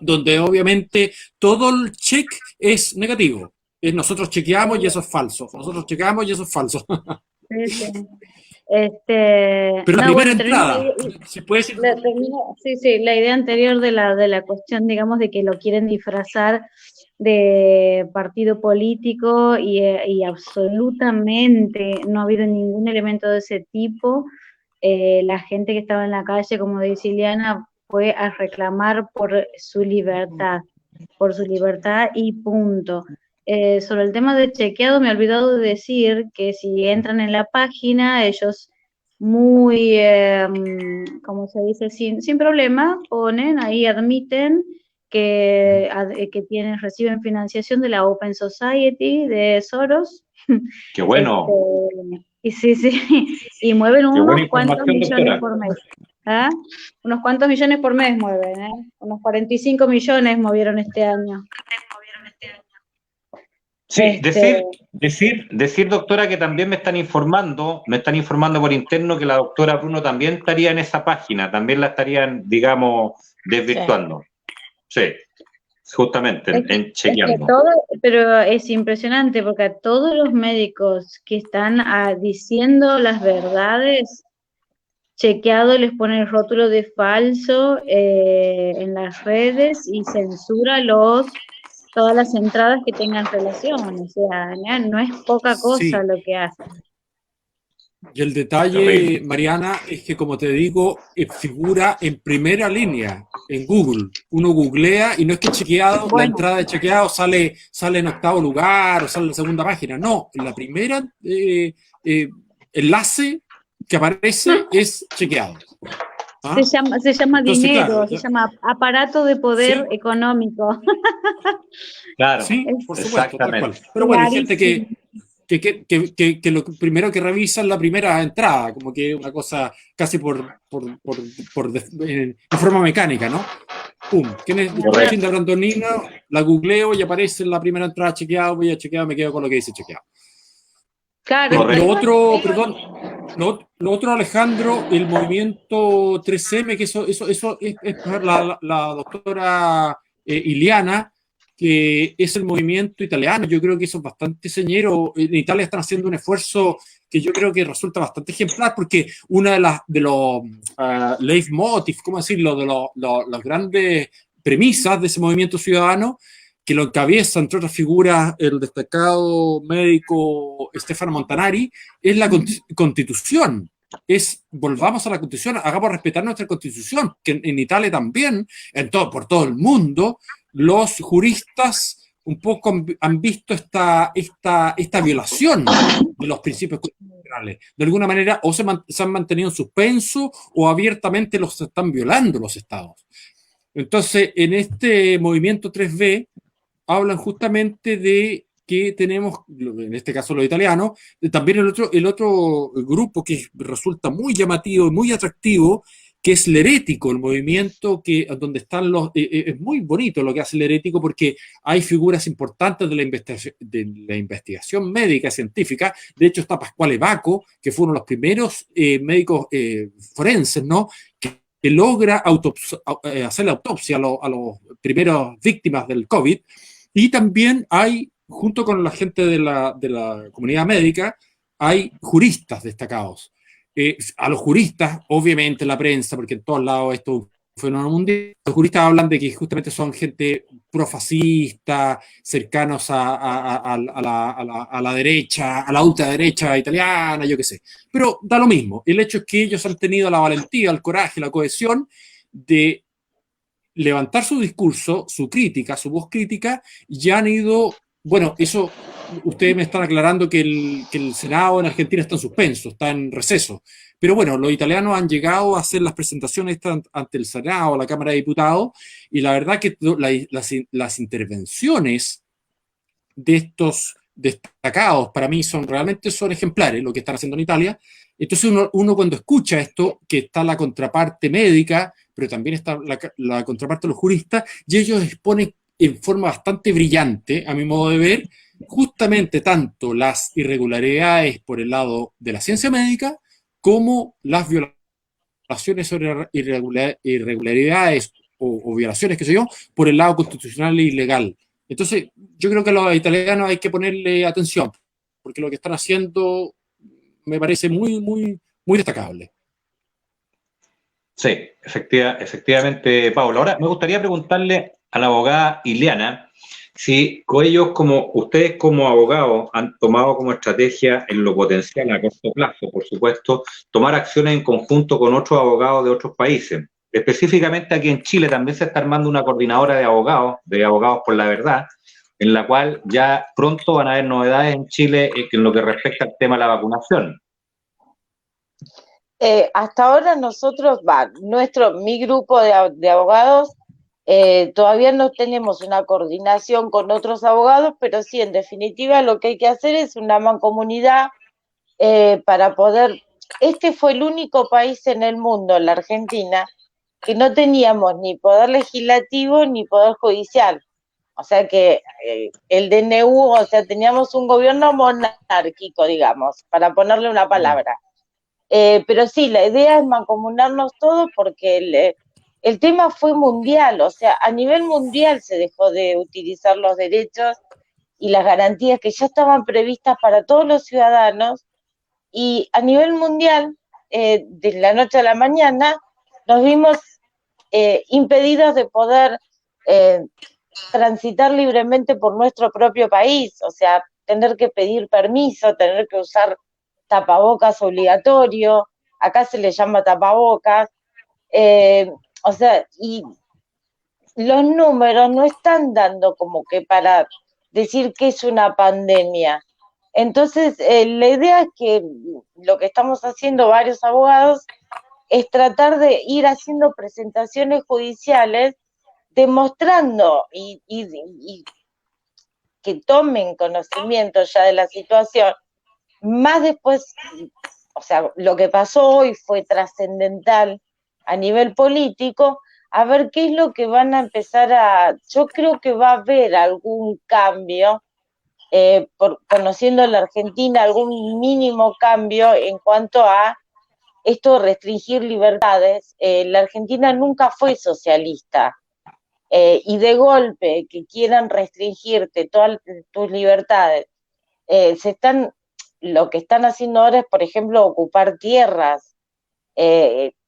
donde obviamente todo el check es negativo. Nosotros chequeamos y eso es falso. Nosotros chequeamos y eso es falso. Sí. Pero la primera entrada, ¿se puede decir? Sí, la idea anterior de la cuestión, digamos, de que lo quieren disfrazar de partido político y absolutamente no ha habido ningún elemento de ese tipo. La gente que estaba en la calle, como dice Iliana, fue a reclamar por su libertad y punto. Sobre el tema de chequeado, me he olvidado de decir que si entran en la página, ellos muy, como se dice, sin problema, ponen ahí, admiten que reciben financiación de la Open Society de Soros. ¡Qué bueno! Y sí, y mueven unos cuantos millones por mes. Unos cuantos millones por mes mueven, unos 45 millones movieron este año. Sí, decir, doctora, que también me están informando por interno que la doctora Bruno también estaría en esa página, también la estarían, digamos, desvirtuando. Sí, justamente, en chequeando. Pero es impresionante porque a todos los médicos que están diciendo las verdades, chequeado les pone el rótulo de falso en las redes y censura todas las entradas que tengan relación, o sea, no es poca cosa lo que hacen. Y el detalle, Mariana, es que, como te digo, figura en primera línea en Google. Uno googlea y no es que chequeado, la entrada de chequeado sale en octavo lugar o sale en la segunda página. No, la primera enlace que aparece es chequeado. ¿Ah? Se llama entonces, dinero, claro, se llama aparato de poder económico. Claro, sí, por supuesto, tal cual. Pero bueno, hay gente que lo primero que revisa es la primera entrada, como que una cosa casi en forma mecánica, ¿no? Pum, ¿quién es Lucinda Brandonino? La googleo y aparece en la primera entrada chequeado, voy a chequear, me quedo con lo que dice chequeado. Claro. Lo otro, perdón, lo otro, Alejandro, el movimiento 3M, que eso es la doctora Iliana, que es el movimiento italiano. Yo creo que eso es bastante señero. En Italia están haciendo un esfuerzo que yo creo que resulta bastante ejemplar, porque una de los leitmotiv, ¿cómo decirlo?, de las grandes premisas de ese movimiento ciudadano, que lo encabeza, entre otras figuras, el destacado médico Stefano Montanari, es la Constitución. Volvamos a la Constitución, hagamos respetar nuestra Constitución, que en Italia también, por todo el mundo, los juristas un poco han visto esta violación de los principios constitucionales. De alguna manera, o se han mantenido en suspenso, o abiertamente los están violando los estados. Entonces, en este movimiento 3B, hablan justamente de que tenemos, en este caso los italianos, también el otro grupo que resulta muy llamativo y muy atractivo, que es el herético, el movimiento donde están es muy bonito lo que hace el herético, porque hay figuras importantes de la investigación médica, científica. De hecho está Pasquale Bacco, que fue uno de los primeros médicos forenses, ¿no?, que logra hacer la autopsia a los primeros víctimas del COVID. Y también hay, junto con la gente de la comunidad médica, hay juristas destacados. A los juristas, obviamente la prensa, porque en todos lados esto es un fenómeno mundial, los juristas hablan de que justamente son gente profascista, cercanos a la derecha, a la ultraderecha italiana, yo qué sé. Pero da lo mismo. El hecho es que ellos han tenido la valentía, el coraje, la cohesión de levantar su discurso, su crítica, su voz crítica, y han ido, bueno, eso, ustedes me están aclarando que el Senado en Argentina está en suspenso, está en receso, pero bueno, los italianos han llegado a hacer las presentaciones ante el Senado, la Cámara de Diputados, y la verdad que las intervenciones de estos destacados, para mí realmente son ejemplares lo que están haciendo en Italia. Entonces uno cuando escucha esto, que está la contraparte médica, pero también está la contraparte de los juristas, y ellos exponen en forma bastante brillante, a mi modo de ver, justamente tanto las irregularidades por el lado de la ciencia médica, como las violaciones o irregularidades o violaciones, qué sé yo, por el lado constitucional y legal. Entonces, yo creo que a los italianos hay que ponerle atención, porque lo que están haciendo me parece muy, muy, muy destacable. Sí, efectivamente, Paula. Ahora, me gustaría preguntarle a la abogada Iliana si ellos, como ustedes como abogados, han tomado como estrategia en lo potencial a corto plazo, por supuesto, tomar acciones en conjunto con otros abogados de otros países. Específicamente aquí en Chile también se está armando una coordinadora de abogados por la verdad, en la cual ya pronto van a haber novedades en Chile en lo que respecta al tema de la vacunación. Hasta ahora nosotros, mi grupo de abogados, todavía no tenemos una coordinación con otros abogados, pero sí, en definitiva, lo que hay que hacer es una mancomunidad para poder. Este fue el único país en el mundo, la Argentina, que no teníamos ni poder legislativo ni poder judicial. O sea que el DNU, o sea, teníamos un gobierno monárquico, digamos, para ponerle una palabra. Pero sí, la idea es mancomunarnos todos porque el tema fue mundial, o sea, a nivel mundial se dejó de utilizar los derechos y las garantías que ya estaban previstas para todos los ciudadanos, y a nivel mundial, de la noche a la mañana, nos vimos impedidos de poder transitar libremente por nuestro propio país, o sea, tener que pedir permiso, tener que usar tapabocas obligatorio, acá se le llama tapabocas, o sea, y los números no están dando como que para decir que es una pandemia. Entonces, la idea es que lo que estamos haciendo varios abogados es tratar de ir haciendo presentaciones judiciales demostrando y que tomen conocimiento ya de la situación, más después, o sea, lo que pasó hoy fue trascendental a nivel político, a ver qué es lo que van a empezar yo creo que va a haber algún cambio, conociendo la Argentina, algún mínimo cambio en cuanto a esto de restringir libertades. La Argentina nunca fue socialista, y de golpe que quieran restringirte todas tus libertades, lo que están haciendo ahora es, por ejemplo, ocupar tierras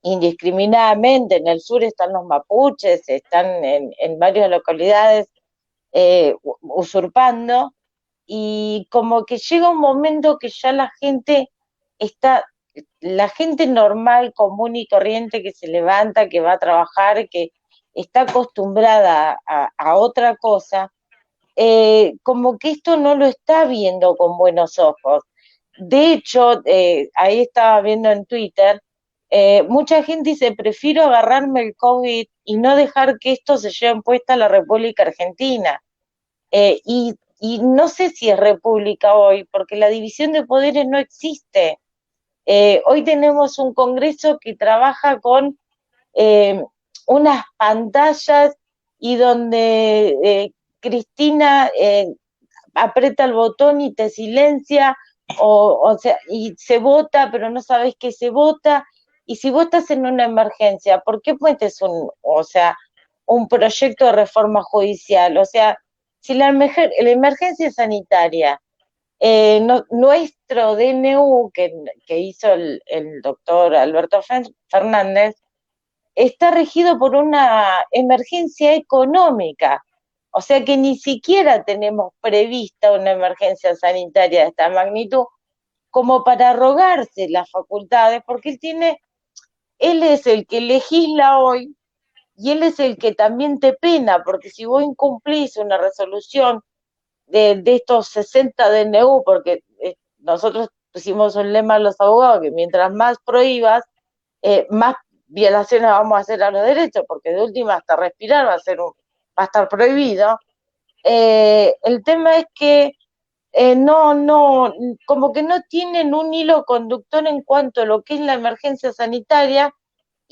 indiscriminadamente. En el sur están los mapuches, están en varias localidades usurpando, y como que llega un momento que ya la gente normal, común y corriente, que se levanta, que va a trabajar, que está acostumbrada a otra cosa, como que esto no lo está viendo con buenos ojos. De hecho, ahí estaba viendo en Twitter, mucha gente dice, prefiero agarrarme el COVID y no dejar que esto se lleve puesta a la República Argentina. Y no sé si es república hoy, porque la división de poderes no existe. Hoy tenemos un Congreso que trabaja con unas pantallas y donde Cristina aprieta el botón y te silencia, o sea, y se vota, pero no sabes qué se vota. Y si vos estás en una emergencia, ¿por qué metes un proyecto de reforma judicial? O sea, si la emergencia sanitaria, nuestro DNU que hizo el doctor Alberto Fernández, está regido por una emergencia económica. O sea que ni siquiera tenemos prevista una emergencia sanitaria de esta magnitud como para arrogarse las facultades, porque él es el que legisla hoy, y él es el que también te pena, porque si vos incumplís una resolución de estos 60 DNU, porque nosotros pusimos un lema a los abogados que mientras más prohíbas, más violaciones vamos a hacer a los derechos, porque de última hasta respirar va a estar prohibido. El tema es que como que no tienen un hilo conductor en cuanto a lo que es la emergencia sanitaria,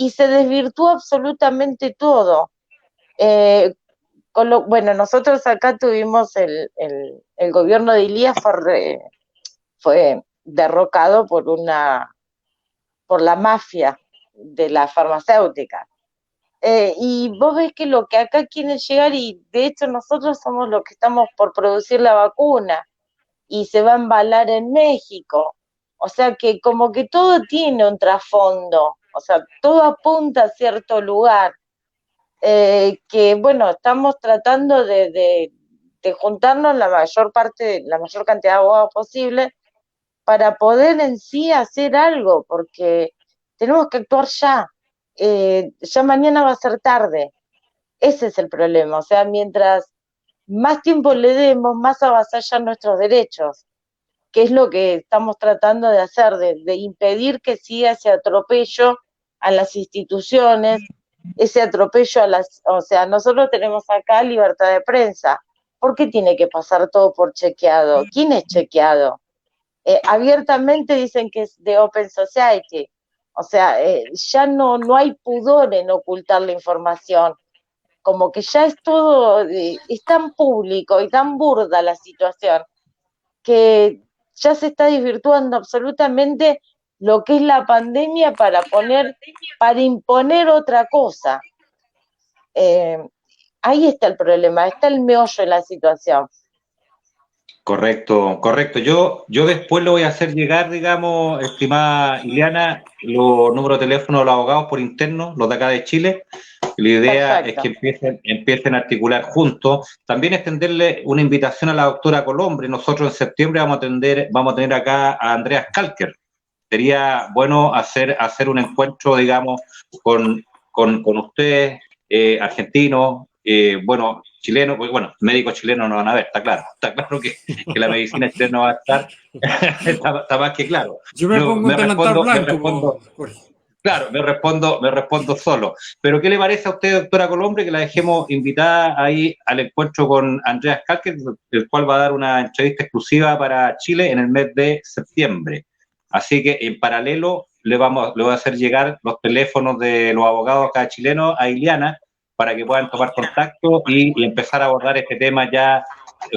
y se desvirtúa absolutamente todo. Bueno, nosotros acá tuvimos el gobierno de Ilías fue derrocado por la mafia de la farmacéutica. Y vos ves que lo que acá quieren llegar, y de hecho nosotros somos los que estamos por producir la vacuna, y se va a embalar en México. O sea que como que todo tiene un trasfondo, o sea, todo apunta a cierto lugar, que bueno, estamos tratando de juntarnos la mayor cantidad de abogados posible para poder en sí hacer algo, porque tenemos que actuar ya. Ya mañana va a ser tarde. Ese es el problema. O sea, mientras más tiempo le demos, más avasallan nuestros derechos, que es lo que estamos tratando de hacer, de impedir que siga ese atropello a las instituciones, ese atropello o sea, nosotros tenemos acá libertad de prensa. ¿Por qué tiene que pasar todo por chequeado? ¿Quién es chequeado? Abiertamente dicen que es de Open Society. O sea, ya no hay pudor en ocultar la información. Como que ya es todo, es tan público y tan burda la situación, que ya se está desvirtuando absolutamente lo que es la pandemia para imponer otra cosa. Ahí está el problema, está el meollo de la situación. Correcto, correcto. Yo después lo voy a hacer llegar, digamos, estimada Ileana, los números de teléfono de los abogados por interno, los de acá de Chile. La idea Perfecto. Es que empiecen a articular juntos. También extenderle una invitación a la doctora Colombre. Nosotros en septiembre vamos a tener acá a Andrea Schalker, sería bueno hacer un encuentro, digamos, con ustedes, argentinos, bueno, chilenos, pues, bueno, médicos chilenos no van a ver, está claro que la medicina chilena no va a estar, está más que claro. Yo me pongo un delantal blanco, Jorge. Claro, me respondo solo. Pero ¿qué le parece a usted, doctora Colombre, que la dejemos invitada ahí al encuentro con Andreas Kalker, el cual va a dar una entrevista exclusiva para Chile en el mes de septiembre? Así que en paralelo le voy a hacer llegar los teléfonos de los abogados acá chilenos a Iliana para que puedan tomar contacto y empezar a abordar este tema ya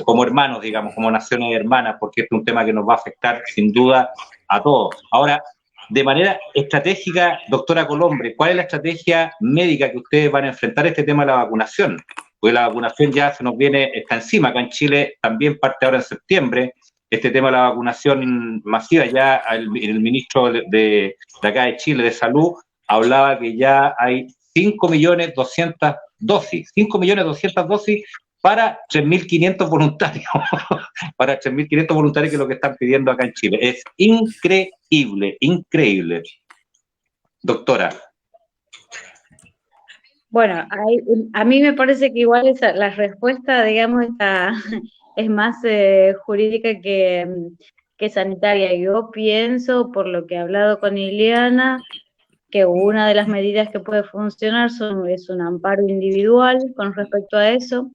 como hermanos, digamos, como naciones hermanas, porque este es un tema que nos va a afectar sin duda a todos. Ahora, de manera estratégica, doctora Colombre, ¿cuál es la estrategia médica que ustedes van a enfrentar este tema de la vacunación? Porque la vacunación ya se nos está encima, acá en Chile también parte ahora en septiembre, este tema de la vacunación masiva, ya el ministro de acá de Chile de Salud hablaba que ya hay 5.200.000 dosis, 5.200.000 dosis para 3.500 voluntarios, para 3.500 voluntarios que es lo que están pidiendo acá en Chile. Es increíble, increíble. Doctora. Bueno, a mí me parece que igual la respuesta, digamos, es más jurídica que sanitaria. Yo pienso, por lo que he hablado con Iliana, que una de las medidas que puede funcionar es un amparo individual con respecto a eso.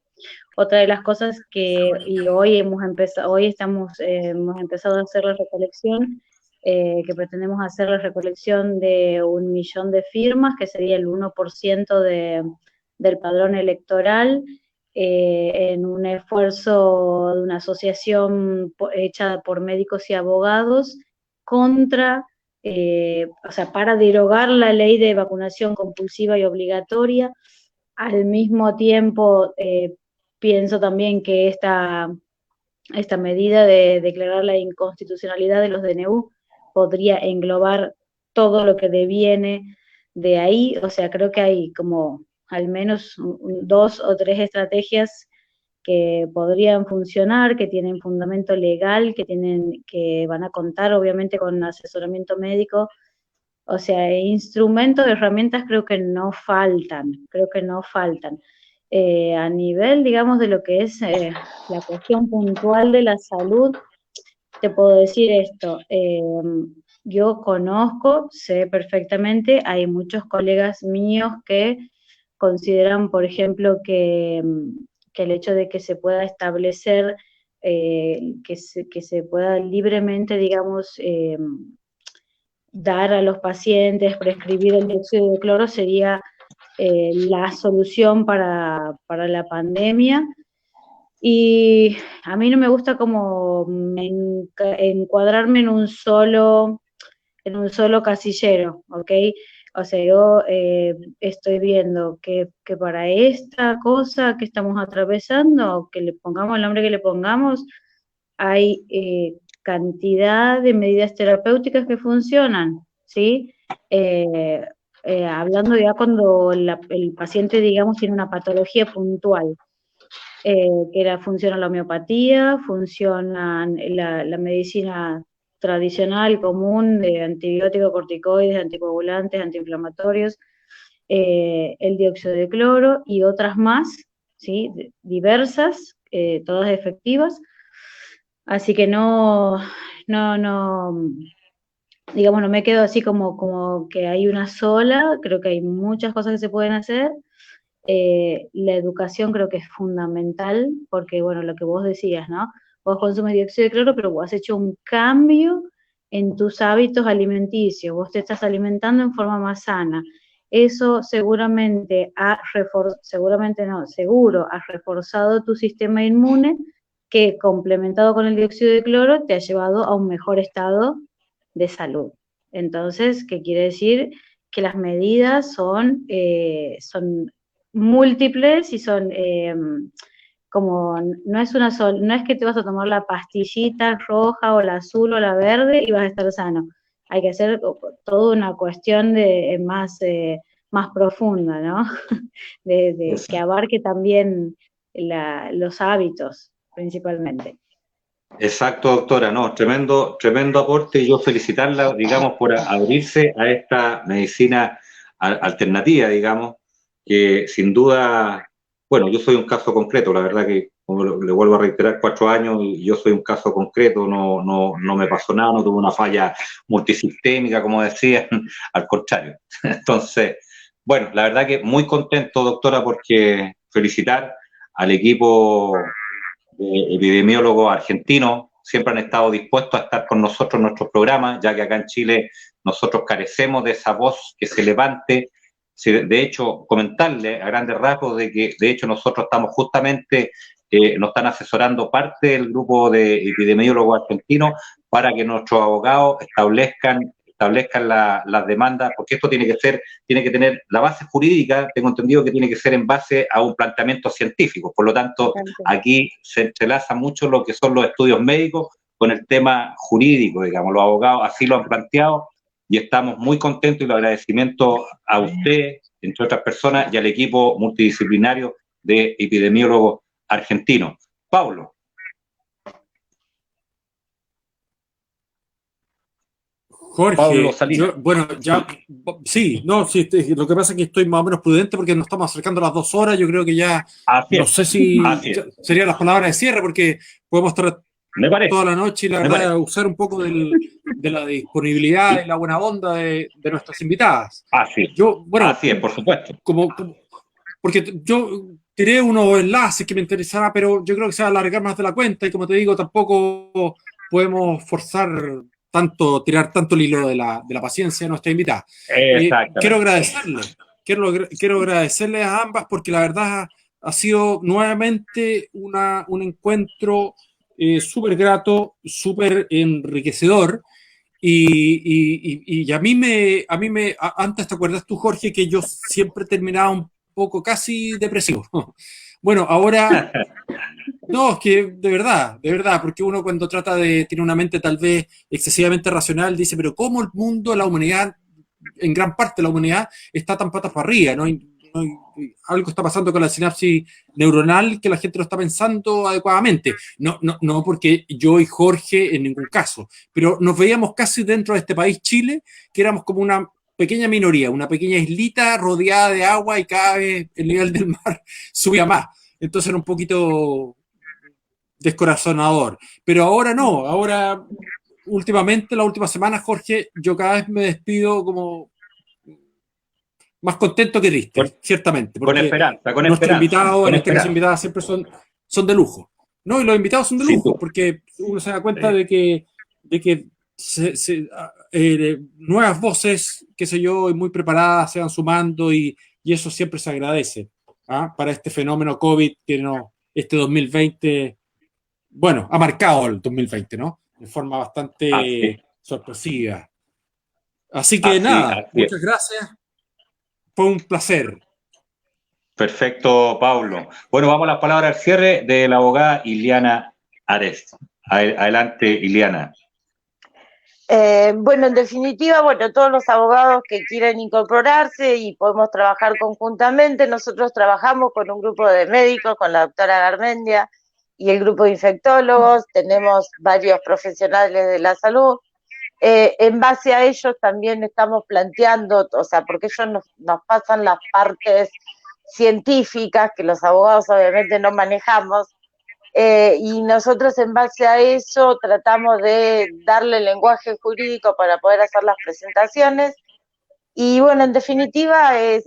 Otra de las cosas y hoy hemos empezado a hacer la recolección, que pretendemos hacer la recolección de 1 millón de firmas, que sería el 1% del padrón electoral, en un esfuerzo de una asociación hecha por médicos y abogados contra, o sea, para derogar la ley de vacunación compulsiva y obligatoria. Al mismo tiempo, pienso también que esta medida de declarar la inconstitucionalidad de los DNU podría englobar todo lo que deviene de ahí. O sea, creo que hay como al menos 2 o 3 estrategias que podrían funcionar, que tienen fundamento legal, que van a contar obviamente con asesoramiento médico. O sea, instrumentos, herramientas creo que no faltan. A nivel, digamos, de lo que es la cuestión puntual de la salud, te puedo decir esto. Yo sé perfectamente, hay muchos colegas míos que consideran, por ejemplo, que el hecho de que se pueda establecer, que se pueda libremente, digamos, dar a los pacientes, prescribir el dióxido de cloro sería la solución para la pandemia. Y a mí no me gusta como encuadrarme en un solo casillero, ¿ok? O sea, yo estoy viendo que para esta cosa que estamos atravesando, que le pongamos el nombre que le pongamos, hay cantidad de medidas terapéuticas que funcionan, ¿sí? Hablando ya cuando el paciente, digamos, tiene una patología puntual, funciona la homeopatía, funciona la medicina tradicional, común, de antibióticos, corticoides, anticoagulantes, antiinflamatorios, el dióxido de cloro y otras más, ¿sí? Diversas, todas efectivas. Así que no, digamos, no me quedo así como que hay una sola. Creo que hay muchas cosas que se pueden hacer. La educación creo que es fundamental, porque, bueno, lo que vos decías, ¿no? Vos consumes dióxido de cloro, pero vos has hecho un cambio en tus hábitos alimenticios, vos te estás alimentando en forma más sana. Eso seguramente seguro ha reforzado tu sistema inmune, que complementado con el dióxido de cloro te ha llevado a un mejor estado de salud. Entonces, ¿qué quiere decir? Que las medidas son múltiples y son como, no es que te vas a tomar la pastillita roja o la azul o la verde y vas a estar sano. Hay que hacer toda una cuestión más profunda, ¿no? Que abarque también los hábitos, principalmente. Exacto, doctora, no, tremendo, tremendo aporte y yo felicitarla, digamos, por abrirse a esta medicina alternativa, digamos, que sin duda, bueno, yo soy un caso concreto, la verdad que, como le vuelvo a reiterar, 4 años y yo soy un caso concreto, no me pasó nada, no tuve una falla multisistémica, como decían, al contrario. Entonces, bueno, la verdad que muy contento, doctora, porque felicitar al equipo epidemiólogos argentinos, siempre han estado dispuestos a estar con nosotros en nuestros programas, ya que acá en Chile nosotros carecemos de esa voz que se levante. De hecho, comentarle a grandes rasgos de que, de hecho, nosotros estamos justamente, nos están asesorando parte del grupo de epidemiólogos argentinos para que nuestros abogados establezcan las demandas, porque esto tiene que tener la base jurídica, tengo entendido que tiene que ser en base a un planteamiento científico. Por lo tanto, aquí se entrelaza mucho lo que son los estudios médicos con el tema jurídico, digamos. Los abogados así lo han planteado y estamos muy contentos y los agradecimientos a usted, entre otras personas, y al equipo multidisciplinario de epidemiólogos argentinos. Pablo. Jorge, bueno, ya, sí, no, sí, lo que pasa es que estoy más o menos prudente porque nos estamos acercando a las 2 horas, yo creo que ya, no sé si serían las palabras de cierre porque podemos estar toda la noche y la verdad usar un poco de la disponibilidad y la buena onda de nuestras invitadas. Así es, por supuesto. Porque yo tiré unos enlaces que me interesaba, pero yo creo que se va a alargar más de la cuenta y como te digo, tampoco podemos forzar tirar tanto el hilo de la paciencia de nuestra invitada. Quiero agradecerle a ambas porque la verdad ha sido nuevamente un encuentro súper grato, súper enriquecedor. Y a mí antes te acuerdas tú, Jorge, que yo siempre terminaba un poco casi depresivo. Bueno, ahora no, es que de verdad, porque uno cuando tiene una mente tal vez excesivamente racional, dice, pero ¿cómo el mundo, la humanidad, en gran parte de la humanidad, está tan patas para arriba? Algo está pasando con la sinapsis neuronal que la gente no está pensando adecuadamente. No porque yo y Jorge en ningún caso, pero nos veíamos casi dentro de este país, Chile, que éramos como una pequeña minoría, una pequeña islita rodeada de agua y cada vez el nivel del mar subía más. Entonces era un poquito descorazonador. Pero ahora no, ahora últimamente, la última semana, Jorge, yo cada vez me despido como más contento que triste, ciertamente. Con esperanza, con nuestros invitados, en este caso invitadas, siempre son de lujo. No, y los invitados son de lujo, porque uno se da cuenta de que nuevas voces, qué sé yo, y muy preparadas se van sumando y eso siempre se agradece para este fenómeno COVID que este 2020, bueno, ha marcado el 2020, ¿no? De forma bastante sorpresiva. Así que muchas gracias. Fue un placer. Perfecto, Pablo. Bueno, vamos a las palabras al cierre de la abogada Iliana Ares. Adelante, Iliana. Bueno, en definitiva, todos los abogados que quieran incorporarse y podemos trabajar conjuntamente, nosotros trabajamos con un grupo de médicos, con la doctora Garmendia y el grupo de infectólogos, tenemos varios profesionales de la salud. En base a ellos también estamos planteando, o sea, porque ellos nos pasan las partes científicas que los abogados obviamente no manejamos, y nosotros en base a eso tratamos de darle lenguaje jurídico para poder hacer las presentaciones. Y bueno, en definitiva es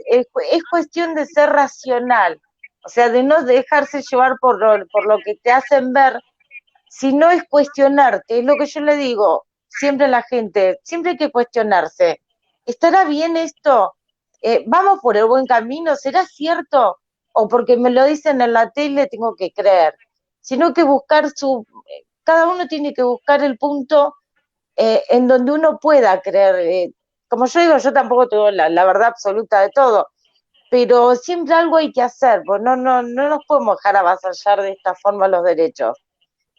cuestión de ser racional, o sea, de no dejarse llevar por lo que te hacen ver, sino es cuestionarte, es lo que yo le digo siempre a la gente, siempre hay que cuestionarse, ¿estará bien esto? ¿Vamos por el buen camino? ¿Será cierto? ¿O porque me lo dicen en la tele tengo que creer? Sino que cada uno tiene que buscar el punto en donde uno pueda creer. Como yo digo, yo tampoco tengo la verdad absoluta de todo, pero siempre algo hay que hacer, pues no nos podemos dejar avasallar de esta forma los derechos.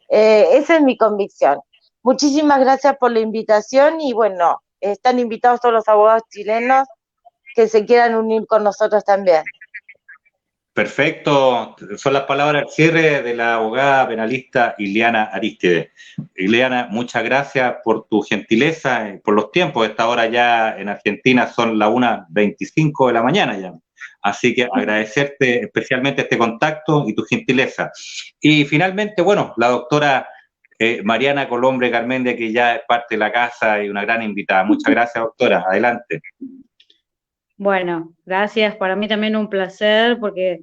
Esa es mi convicción. Muchísimas gracias por la invitación y bueno, están invitados todos los abogados chilenos que se quieran unir con nosotros también. Perfecto, son las palabras al cierre de la abogada penalista Ileana Aristide. Ileana, muchas gracias por tu gentileza, por los tiempos. Esta hora ya en Argentina son las 1:25 de la mañana ya. Así que agradecerte especialmente este contacto y tu gentileza. Y finalmente, bueno, la doctora Mariana Colombre Garmendia, que ya es parte de la casa y una gran invitada. Muchas gracias, doctora. Adelante. Bueno, gracias. Para mí también un placer, porque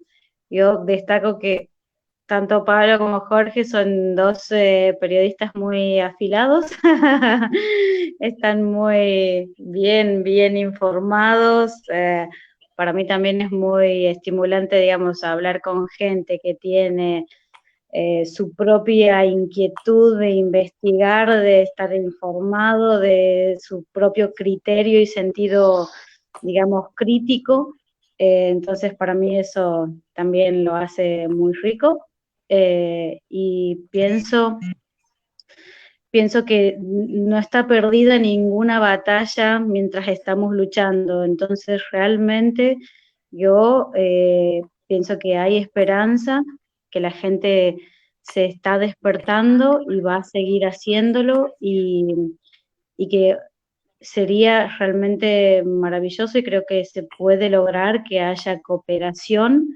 yo destaco que tanto Pablo como Jorge son dos periodistas muy afilados, están muy bien informados. Para mí también es muy estimulante, digamos, hablar con gente que tiene su propia inquietud de investigar, de estar informado, de su propio criterio y sentido, digamos, crítico. Entonces, para mí eso también lo hace muy rico. Y pienso que no está perdida ninguna batalla mientras estamos luchando. Entonces, realmente yo pienso que hay esperanza, que la gente se está despertando y va a seguir haciéndolo, y que sería realmente maravilloso, y creo que se puede lograr que haya cooperación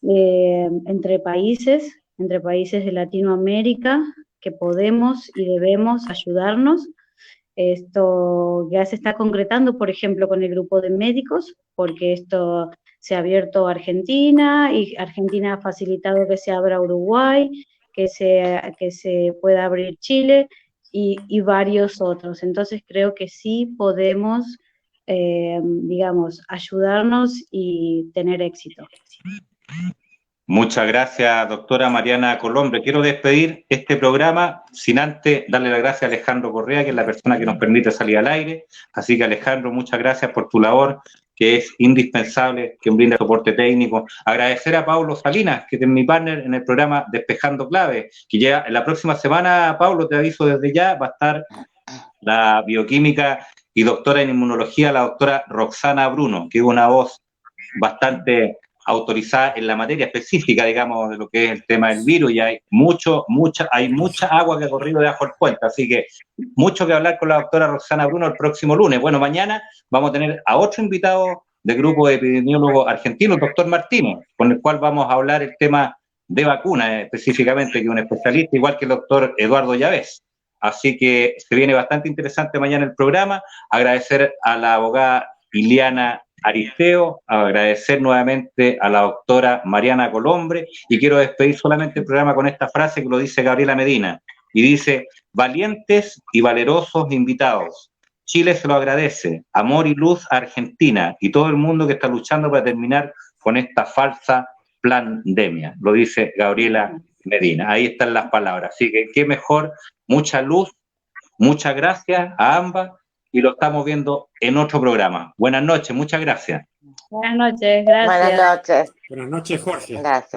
entre países de Latinoamérica, que podemos y debemos ayudarnos. Esto ya se está concretando, por ejemplo, con el grupo de médicos, porque esto se ha abierto a Argentina, y Argentina ha facilitado que se abra Uruguay, que se pueda abrir Chile y varios otros. Entonces creo que sí podemos, digamos, ayudarnos y tener éxito. Muchas gracias, doctora Mariana Colombre. Quiero despedir este programa sin antes darle las gracias a Alejandro Correa, que es la persona que nos permite salir al aire. Así que, Alejandro, muchas gracias por tu labor, que es indispensable, que brinda soporte técnico. Agradecer a Pablo Salinas, que es mi partner en el programa Despejando Clave, que ya en la próxima semana, Pablo, te aviso desde ya, va a estar la bioquímica y doctora en inmunología, la doctora Roxana Bruno, que es una voz bastante autorizada en la materia específica, digamos, de lo que es el tema del virus, y hay mucha agua que ha corrido debajo del puente, así que mucho que hablar con la doctora Roxana Bruno el próximo lunes. Bueno, mañana vamos a tener a otro invitado del grupo de epidemiólogos argentinos, el doctor Martínez, con el cual vamos a hablar el tema de vacunas específicamente, que es un especialista, igual que el doctor Eduardo Llavés. Así que se viene bastante interesante mañana el programa. Agradecer a la abogada Ileana Aristeo, agradecer nuevamente a la doctora Mariana Colombre, y quiero despedir solamente el programa con esta frase que lo dice Gabriela Medina, y dice: valientes y valerosos invitados, Chile se lo agradece, amor y luz a Argentina y todo el mundo que está luchando para terminar con esta falsa pandemia, lo dice Gabriela Medina. Ahí están las palabras, así que qué mejor, mucha luz, muchas gracias a ambas, y lo estamos viendo en otro programa. Buenas noches, muchas gracias. Buenas noches, gracias. Buenas noches. Buenas noches, Jorge. Gracias.